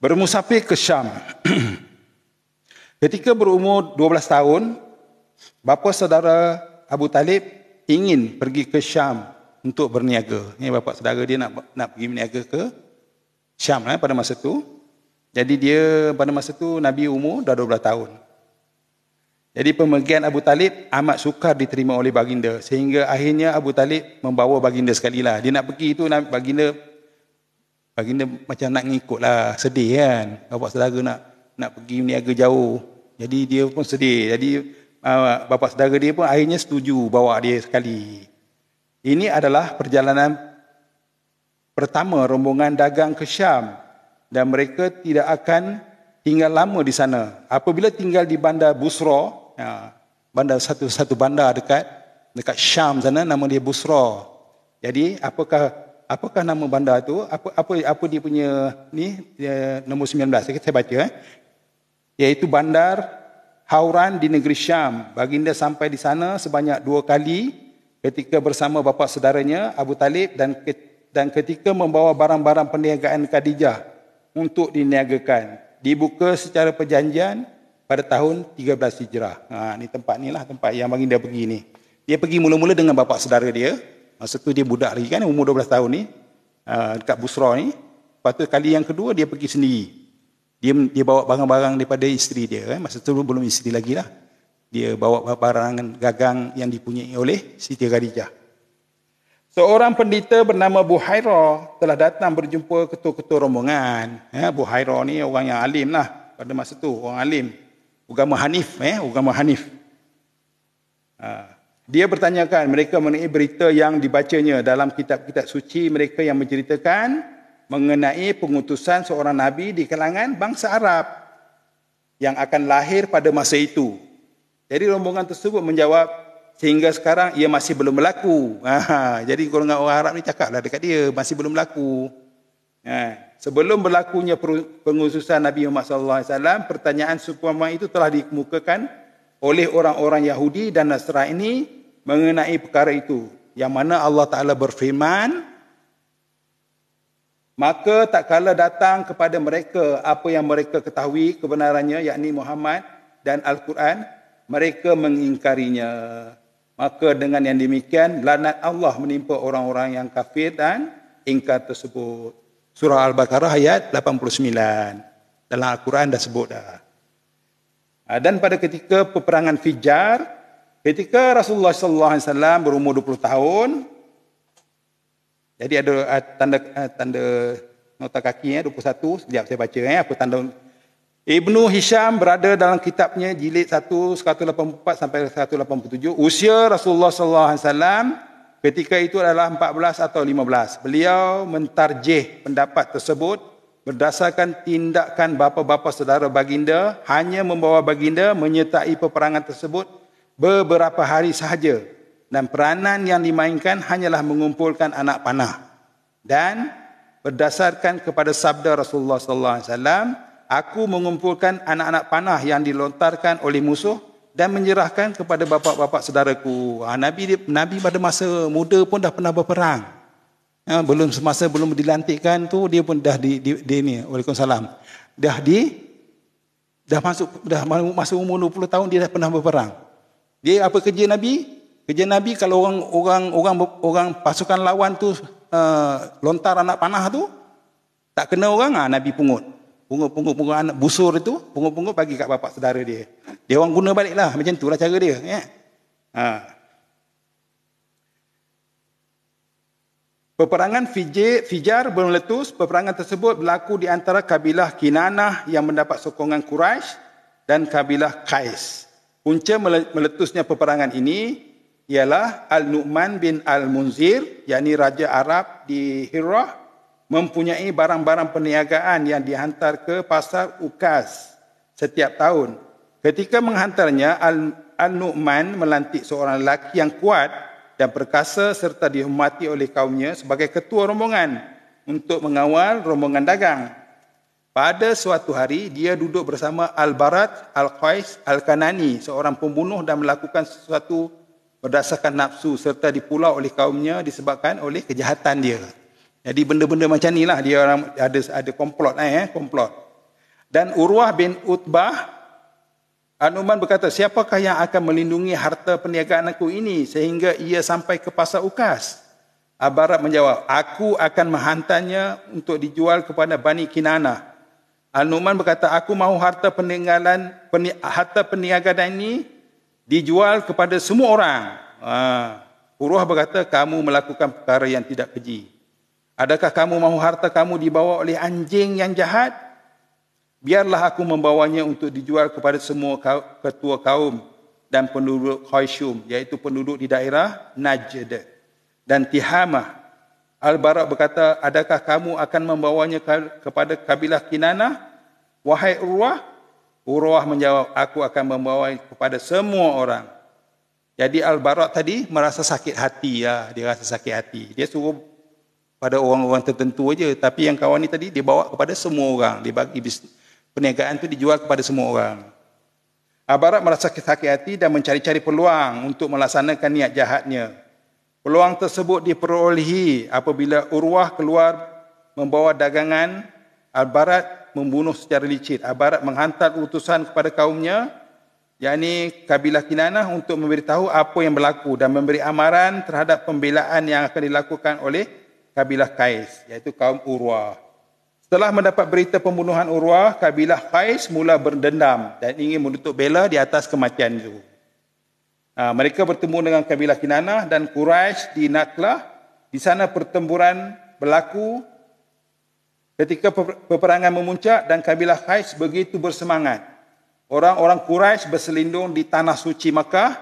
Bermusafir ke Syam. Ketika berumur 12 tahun, bapa saudara Abu Talib ingin pergi ke Syam untuk berniaga. Ini bapa saudara dia nak pergi berniaga ke Syam pada masa tu. Jadi dia pada masa tu Nabi umur dah 12 tahun. Jadi pemergian Abu Talib amat sukar diterima oleh baginda, sehingga akhirnya Abu Talib membawa baginda sekali lah. Dia nak pergi tu, baginda macam nak ngikut lah, sedih kan. Bapa saudara nak pergi berniaga jauh. Jadi dia pun sedih. Jadi bapa saudara dia pun akhirnya setuju bawa dia sekali. Ini adalah perjalanan pertama rombongan dagang ke Syam, dan mereka tidak akan tinggal lama di sana. Apabila tinggal di bandar Busra, bandar satu bandar dekat Syam sana, nama dia Busra. Jadi apakah nama bandar tu? Apa dia punya ni, nombor 19 saya baca, iaitu bandar Hauran di negeri Syam. Baginda sampai di sana sebanyak 2 kali ketika bersama bapa saudaranya Abu Talib, dan ketika membawa barang-barang perniagaan Khadijah untuk diniagakan. Dibuka secara perjanjian pada tahun 13 Hijrah. Ni tempat ni lah, tempat yang baginda pergi ni. Dia pergi mula-mula dengan bapa saudara dia. Masa tu dia budak lagi kan, umur 12 tahun ni, dekat Busra ni. Lepas tu kali yang kedua dia pergi sendiri. Dia bawa barang-barang daripada isteri dia. Masa tu belum isteri lagi lah. Dia bawa barang gagang yang dipunyai oleh Siti Khadijah. Seorang pendeta bernama Buhaira telah datang berjumpa ketua-ketua rombongan. Buhaira ni orang yang alim lah pada masa tu, orang alim. Agama Hanif. Dia bertanyakan mereka mengenai berita yang dibacanya dalam kitab-kitab suci mereka yang menceritakan mengenai pengutusan seorang nabi di kalangan bangsa Arab yang akan lahir pada masa itu. Jadi rombongan tersebut menjawab, sehingga sekarang ia masih belum berlaku. Jadi golongan orang Arab ni cakaplah dekat dia, masih belum berlaku. Sebelum berlakunya pengutusan Nabi Muhammad SAW, pertanyaan seumpama itu telah dikemukakan oleh orang-orang Yahudi dan Nasrani mengenai perkara itu, yang mana Allah Ta'ala berfirman, maka tak kala datang kepada mereka apa yang mereka ketahui kebenarannya, yakni Muhammad dan Al-Quran, mereka mengingkarinya. Maka dengan yang demikian, laknat Allah menimpa orang-orang yang kafir dan ingkar tersebut. Surah Al-Baqarah ayat 89. Dalam Al-Quran dah sebut dah. Dan pada ketika peperangan Fijar, ketika Rasulullah SAW berumur 20 tahun, jadi ada tanda nota kaki 21. Sekejap saya baca apa tanda. Ibnu Hisham berada dalam kitabnya jilid 1 184 sampai 187. Usia Rasulullah sallallahu alaihi wasallam ketika itu adalah 14 atau 15. Beliau mentarjih pendapat tersebut berdasarkan tindakan bapa-bapa saudara baginda hanya membawa baginda menyertai peperangan tersebut beberapa hari sahaja dan peranan yang dimainkan hanyalah mengumpulkan anak panah. Dan berdasarkan kepada sabda Rasulullah sallallahu alaihi wasallam, aku mengumpulkan anak-anak panah yang dilontarkan oleh musuh dan menyerahkan kepada bapa-bapa saudaraku. Nabi pada masa muda pun dah pernah berperang. Belum semasa belum dilantikkan tu dia pun dah di ni. Waalaikumsalam. Dah masuk umur 20 tahun dia dah pernah berperang. Dia apa kerja Nabi? Kerja Nabi kalau orang pasukan lawan tu lontar anak panah tu tak kena orang, Nabi pungut anak busur itu, pungut bagi kat bapak saudara dia. Dia orang guna baliklah, macam itulah cara dia, ya. Peperangan Fijar meletus. Peperangan tersebut berlaku di antara kabilah Kinanah yang mendapat sokongan Quraisy dan kabilah Qais. Punca meletusnya peperangan ini ialah Al-Nu'man bin Al-Munzir, yakni Raja Arab di Hirah, mempunyai barang-barang perniagaan yang dihantar ke pasar Ukaz setiap tahun. Ketika menghantarnya, Al-Nu'man melantik seorang lelaki yang kuat dan perkasa serta dihormati oleh kaumnya sebagai ketua rombongan untuk mengawal rombongan dagang. Pada suatu hari, dia duduk bersama Al-Barat Al-Qais Al-Kanani, seorang pembunuh, dan melakukan sesuatu berdasarkan nafsu serta dipulau oleh kaumnya disebabkan oleh kejahatan dia. Jadi benda-benda macam ni lah dia orang ada komplot komplot. Dan Urwah bin Utbah An-Nu'man berkata, siapakah yang akan melindungi harta perniagaan aku ini sehingga ia sampai ke pasar Ukaz? Al-Barat menjawab, aku akan menghantarnya untuk dijual kepada Bani Kinanah. An-Nu'man berkata, aku mahu harta perniagaan ini dijual kepada semua orang. Urwah berkata, kamu melakukan perkara yang tidak keji. Adakah kamu mahu harta kamu dibawa oleh anjing yang jahat? Biarlah aku membawanya untuk dijual kepada semua ketua kaum dan penduduk Khayshum, iaitu penduduk di daerah Najd dan Tihamah. Al-Bara berkata, adakah kamu akan membawanya kepada kabilah Kinanah? Wahai Urwah? Urwah menjawab, aku akan membawa kepada semua orang. Jadi Al-Bara tadi merasa sakit hati. Dia rasa sakit hati. Dia suruh pada orang-orang tertentu aja, tapi yang kawan ni tadi dia bawa kepada semua orang. Dia bagi perniagaan tu dijual kepada semua orang. Al-Bara merasa sakit hati dan mencari-cari peluang untuk melaksanakan niat jahatnya. Peluang tersebut diperolehi apabila Urwah keluar membawa dagangan. Al-Barat membunuh secara licik. Al-Barat menghantar utusan kepada kaumnya, yakni kabilah Kinanah, untuk memberitahu apa yang berlaku dan memberi amaran terhadap pembelaan yang akan dilakukan oleh kabilah Qais, iaitu kaum Urwah. Setelah mendapat berita pembunuhan Urwah, kabilah Qais mula berdendam dan ingin menuntut bela di atas kematian itu. Mereka bertemu dengan kabilah Kinanah dan Quraisy di Naklah. Di sana pertempuran berlaku. Ketika peperangan memuncak dan kabilah Qais begitu bersemangat, orang-orang Quraisy berselindung di tanah suci Makkah.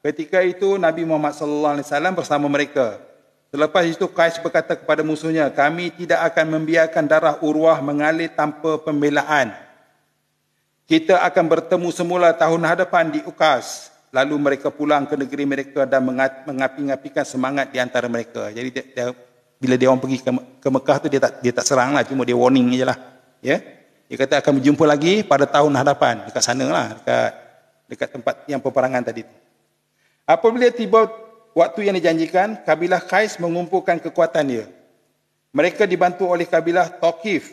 Ketika itu Nabi Muhammad SAW bersama mereka. Selepas itu Qais berkata kepada musuhnya, kami tidak akan membiarkan darah Urwah mengalir tanpa pembelaan. Kita akan bertemu semula tahun hadapan di Ukaz. Lalu mereka pulang ke negeri mereka dan mengapi-ngapikan semangat di antara mereka. Jadi bila dia orang pergi ke Mekah tu dia tak serang lah, cuma dia warning je lah. Ya? Dia kata akan berjumpa lagi pada tahun hadapan dekat sana lah, dekat tempat yang peperangan tadi. Apabila tiba waktu yang dijanjikan, kabilah Qais mengumpulkan kekuatan dia. Mereka dibantu oleh kabilah Thaqif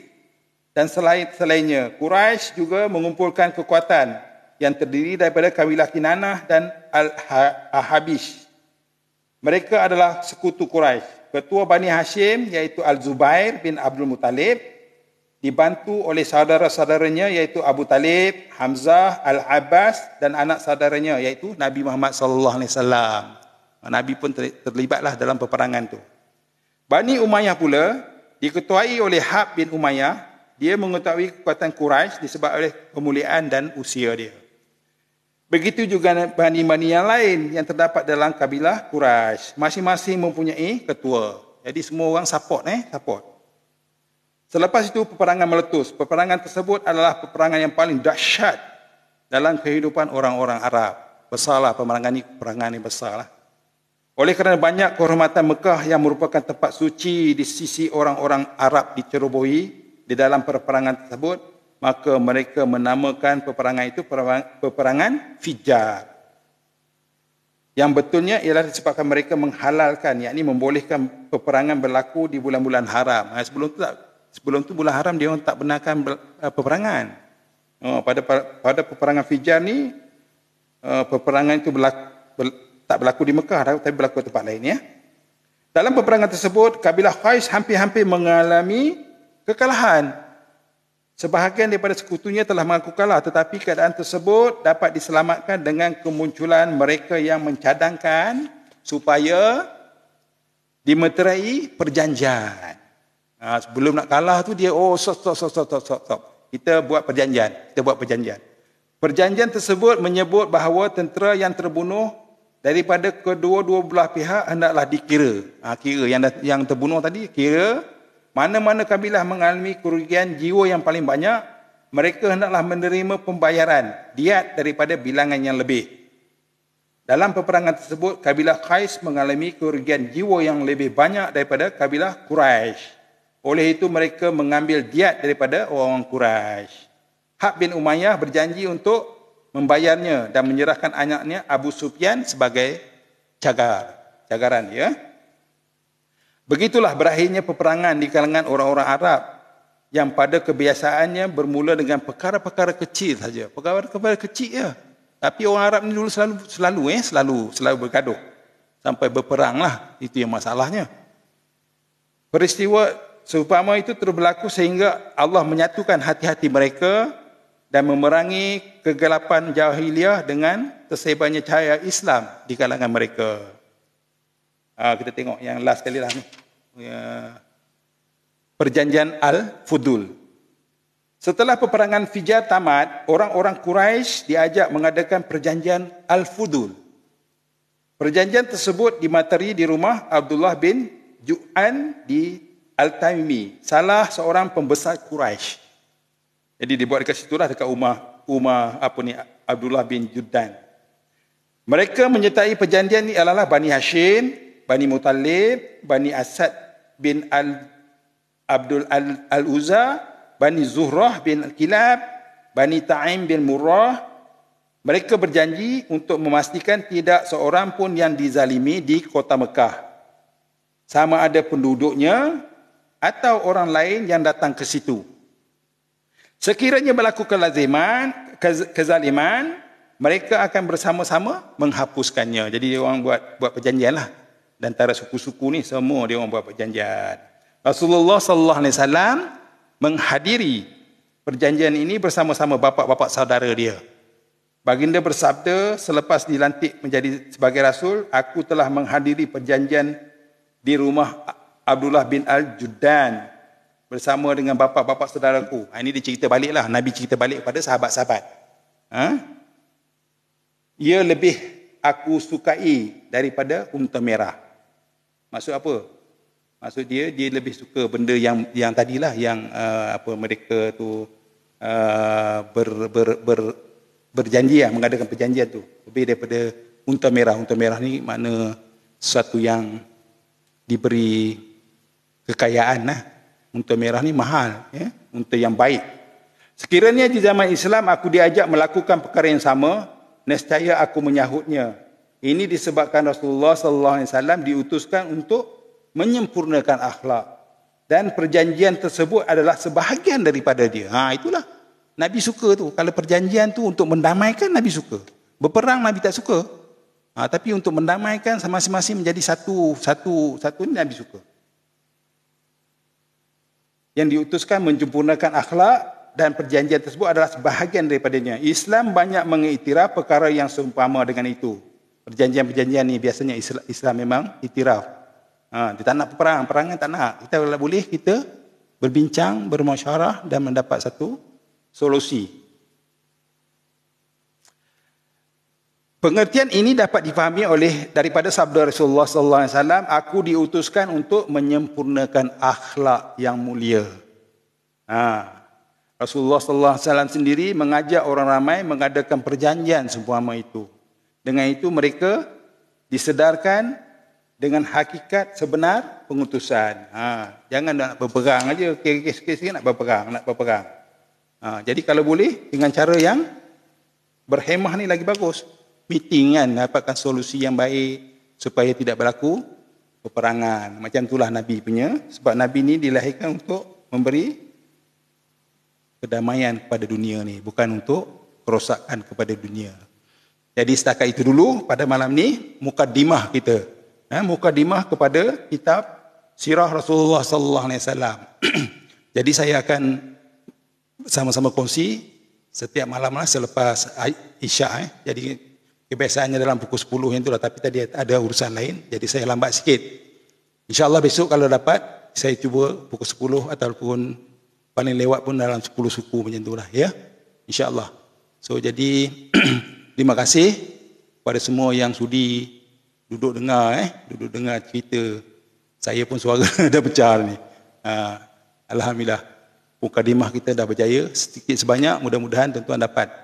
dan selainnya. Quraisy juga mengumpulkan kekuatan yang terdiri daripada kabilah Kinanah dan Al-Habish. Mereka adalah sekutu Quraisy. Ketua Bani Hashim iaitu Al-Zubair bin Abdul Muttalib dibantu oleh saudara-saudaranya iaitu Abu Talib, Hamzah, Al-Abbas dan anak saudaranya iaitu Nabi Muhammad sallallahu alaihi wasallam. Nabi pun terlibatlah dalam peperangan tu. Bani Umayyah pula diketuai oleh Hab bin Umayyah. Dia mengetahui kekuatan Quraisy disebabkan oleh kemuliaan dan usia dia. Begitu juga bani-bani yang lain yang terdapat dalam kabilah Quraisy. Masing-masing mempunyai ketua. Jadi semua orang support. Selepas itu peperangan meletus. Peperangan tersebut adalah peperangan yang paling dahsyat dalam kehidupan orang-orang Arab. Besarlah peperangan ini besarlah. Oleh kerana banyak kehormatan Mekah yang merupakan tempat suci di sisi orang-orang Arab dicerobohi di dalam peperangan tersebut, maka mereka menamakan peperangan itu peperangan Fijar. Yang betulnya ialah disebabkan mereka menghalalkan, yakni membolehkan peperangan berlaku di bulan-bulan haram. Sebelum tu bulan haram dia orang tak benarkan peperangan. Pada peperangan Fijar ni, peperangan itu tak berlaku di Mekah, tapi berlaku di tempat lain. Ya. Dalam peperangan tersebut, kabilah Qais hampir-hampir mengalami kekalahan. Sebahagian daripada sekutunya telah mengaku kalah, tetapi keadaan tersebut dapat diselamatkan dengan kemunculan mereka yang mencadangkan supaya dimeterai perjanjian. Sebelum nak kalah tu dia, stop. Kita buat perjanjian. Perjanjian tersebut menyebut bahawa tentera yang terbunuh daripada kedua-dua belah pihak hendaklah dikira. Kira yang terbunuh tadi, kira mana-mana kabilah mengalami kerugian jiwa yang paling banyak, mereka hendaklah menerima pembayaran diat daripada bilangan yang lebih. Dalam peperangan tersebut, kabilah Qais mengalami kerugian jiwa yang lebih banyak daripada kabilah Quraisy. Oleh itu mereka mengambil diat daripada orang Quraisy. Hab bin Umayyah berjanji untuk membayarnya dan menyerahkan anaknya Abu Sufyan sebagai cagaran. Ya. Begitulah berakhirnya peperangan di kalangan orang-orang Arab yang pada kebiasaannya bermula dengan perkara-perkara kecil saja. Perkara-perkara kecil ya. Tapi orang Arab ni dulu selalu bergaduh. Sampai berperanglah. Itu yang masalahnya. Peristiwa seumpama itu terus berlaku sehingga Allah menyatukan hati-hati mereka dan memerangi kegelapan jahiliyah dengan tersebarnya cahaya Islam di kalangan mereka. Kita tengok yang last kali lah ni. Perjanjian Al-Fudul. Setelah peperangan Fijar tamat, orang-orang Quraisy diajak mengadakan perjanjian Al-Fudul. Perjanjian tersebut dimateri di rumah Abdullah bin Ju'an di Al-Tamimi, salah seorang pembesar Quraisy. Jadi dibuat dekat situ lah, dekat rumah Abdullah bin Ju'an. Mereka menyertai perjanjian ini adalah Bani Hashim, Bani Muttalib, Bani Asad bin Abdul Al-Uzza, Bani Zuhrah bin Kilab, Bani Ta'im bin Murrah. Mereka berjanji untuk memastikan tidak seorang pun yang dizalimi di kota Mekah, sama ada penduduknya atau orang lain yang datang ke situ. Sekiranya berlaku kezaliman, mereka akan bersama-sama menghapuskannya. Jadi orang buat perjanjian lah. Dan antara suku-suku ni semua dia orang buat perjanjian. Rasulullah sallallahu alaihi wasallam menghadiri perjanjian ini bersama-sama bapa-bapa saudara dia. Baginda bersabda selepas dilantik menjadi sebagai rasul, aku telah menghadiri perjanjian di rumah Abdullah bin Al-Judan bersama dengan bapa-bapa saudaraku. Ini dia cerita baliklah, Nabi cerita balik kepada sahabat-sahabat. Ia lebih aku sukai daripada unta merah. Maksud apa? Maksud dia lebih suka benda yang tadilah, yang mereka tu berjanji mengadakan perjanjian tu. Lebih daripada unta merah. Unta merah ni makna sesuatu yang diberi kekayaan lah. Unta merah ni mahal, ya? Unta yang baik. Sekiranya di zaman Islam aku diajak melakukan perkara yang sama, nescaya aku menyahutnya. Ini disebabkan Rasulullah sallallahu alaihi wasallam diutuskan untuk menyempurnakan akhlak, dan perjanjian tersebut adalah sebahagian daripada dia. Itulah Nabi suka tu. Kalau perjanjian tu untuk mendamaikan, Nabi suka. Berperang Nabi tak suka. Tapi untuk mendamaikan masing-masing menjadi satu ni Nabi suka. Yang diutuskan menyempurnakan akhlak, dan perjanjian tersebut adalah sebahagian daripadanya. Islam banyak mengiktiraf perkara yang seumpama dengan itu. Perjanjian-perjanjian ni biasanya Islam memang iktiraf. Dia tak nak perang, perangan tak nak. Kita kalau boleh kita berbincang, bermusyawarah dan mendapat satu solusi. Pengertian ini dapat difahami daripada sabda Rasulullah sallallahu alaihi wasallam, aku diutuskan untuk menyempurnakan akhlak yang mulia. Rasulullah sallallahu alaihi wasallam sendiri mengajak orang ramai mengadakan perjanjian seumpama itu. Dengan itu mereka disedarkan dengan hakikat sebenar pengutusan. Jangan nak berperang aja, sikit-sikit nak berperang. Jadi kalau boleh dengan cara yang berhemah ni lagi bagus. Meeting kan, dapatkan solusi yang baik supaya tidak berlaku peperangan. Macam itulah Nabi punya. Sebab Nabi ni dilahirkan untuk memberi kedamaian kepada dunia ni, bukan untuk kerosakan kepada dunia. Jadi setakat itu dulu pada malam ni mukadimah kita. Mukadimah kepada kitab Sirah Rasulullah sallallahu alaihi wasallam. Jadi saya akan sama-sama kongsi setiap malam selepas Isyak. Jadi kebiasaannya dalam pukul 10 yang itulah, tapi tadi ada urusan lain, jadi saya lambat sikit. InsyaAllah besok kalau dapat, saya cuba pukul 10 ataupun paling lewat pun dalam 10 suku macam itulah, ya. InsyaAllah. So jadi terima kasih pada semua yang sudi duduk dengar cerita. Saya pun suara dah pecah ni. Alhamdulillah, mukadimah kita dah berjaya sedikit sebanyak. Mudah-mudahan tuan-tuan dapat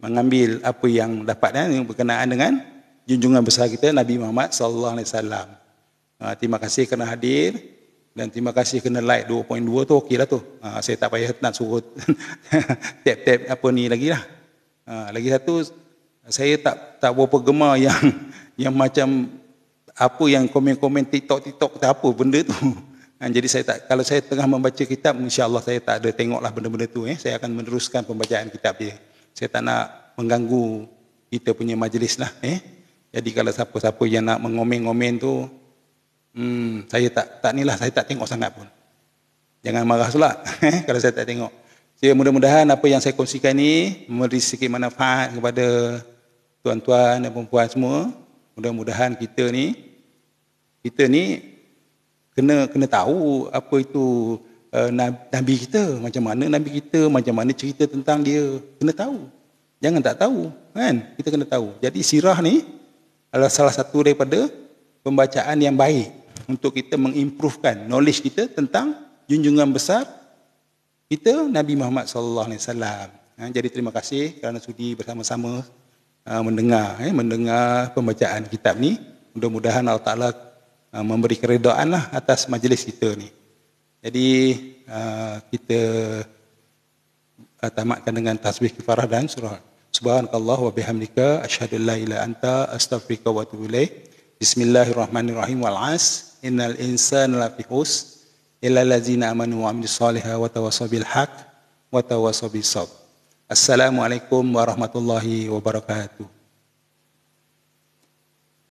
mengambil apa yang dapat yang berkenaan dengan junjungan besar kita Nabi Muhammad sallallahu alaihi wasallam. Terima kasih kerana hadir dan terima kasih kerana like 2.2 tu okeylah tu. Saya tak payah nak suruh tap-tap apa ni lagi lah. Lagi satu, saya tak berapa gemar yang macam apa yang komen-komen TikTok tak apa benda tu. Jadi kalau saya tengah membaca kitab, insya-Allah saya tak ada tengoklah benda-benda tu. Saya akan meneruskan pembacaan kitab dia. Saya tak nak mengganggu kita punya majlis lah. Jadi kalau siapa-siapa yang nak mengomen-ngomen tu, saya tak tengok sangat pun. Jangan marah pula kalau saya tak tengok. Jadi mudah-mudahan apa yang saya kongsikan ni memberi sedikit manfaat kepada tuan-tuan dan perempuan semua. Mudah-mudahan kita ni kena tahu apa itu Nabi kita, macam mana cerita tentang dia, kena tahu. Jangan tak tahu, kan? Kita kena tahu. Jadi sirah ni adalah salah satu daripada pembacaan yang baik untuk kita mengimprovekan knowledge kita tentang junjungan besar kita Nabi Muhammad sallallahu alaihi wasallam. Jadi terima kasih kerana sudi bersama-sama mendengar pembacaan kitab ni. Mudah-mudahan Allah Taala memberi keredaan lah atas majlis kita ni. Jadi kita tamatkan dengan tasbih kifarah dan surah. Subhanakallah wa bihamdika asyhadu an la ilaha illa anta astaghfiruka wa atubu ilaik. Bismillahirrahmanirrahim. Wal 'as innal insana lafi khusr illa allazina amanu wa 'amilus solihati wa tawassaw bil haqq wa tawassaw bis sabr. Assalamualaikum warahmatullahi wabarakatuh.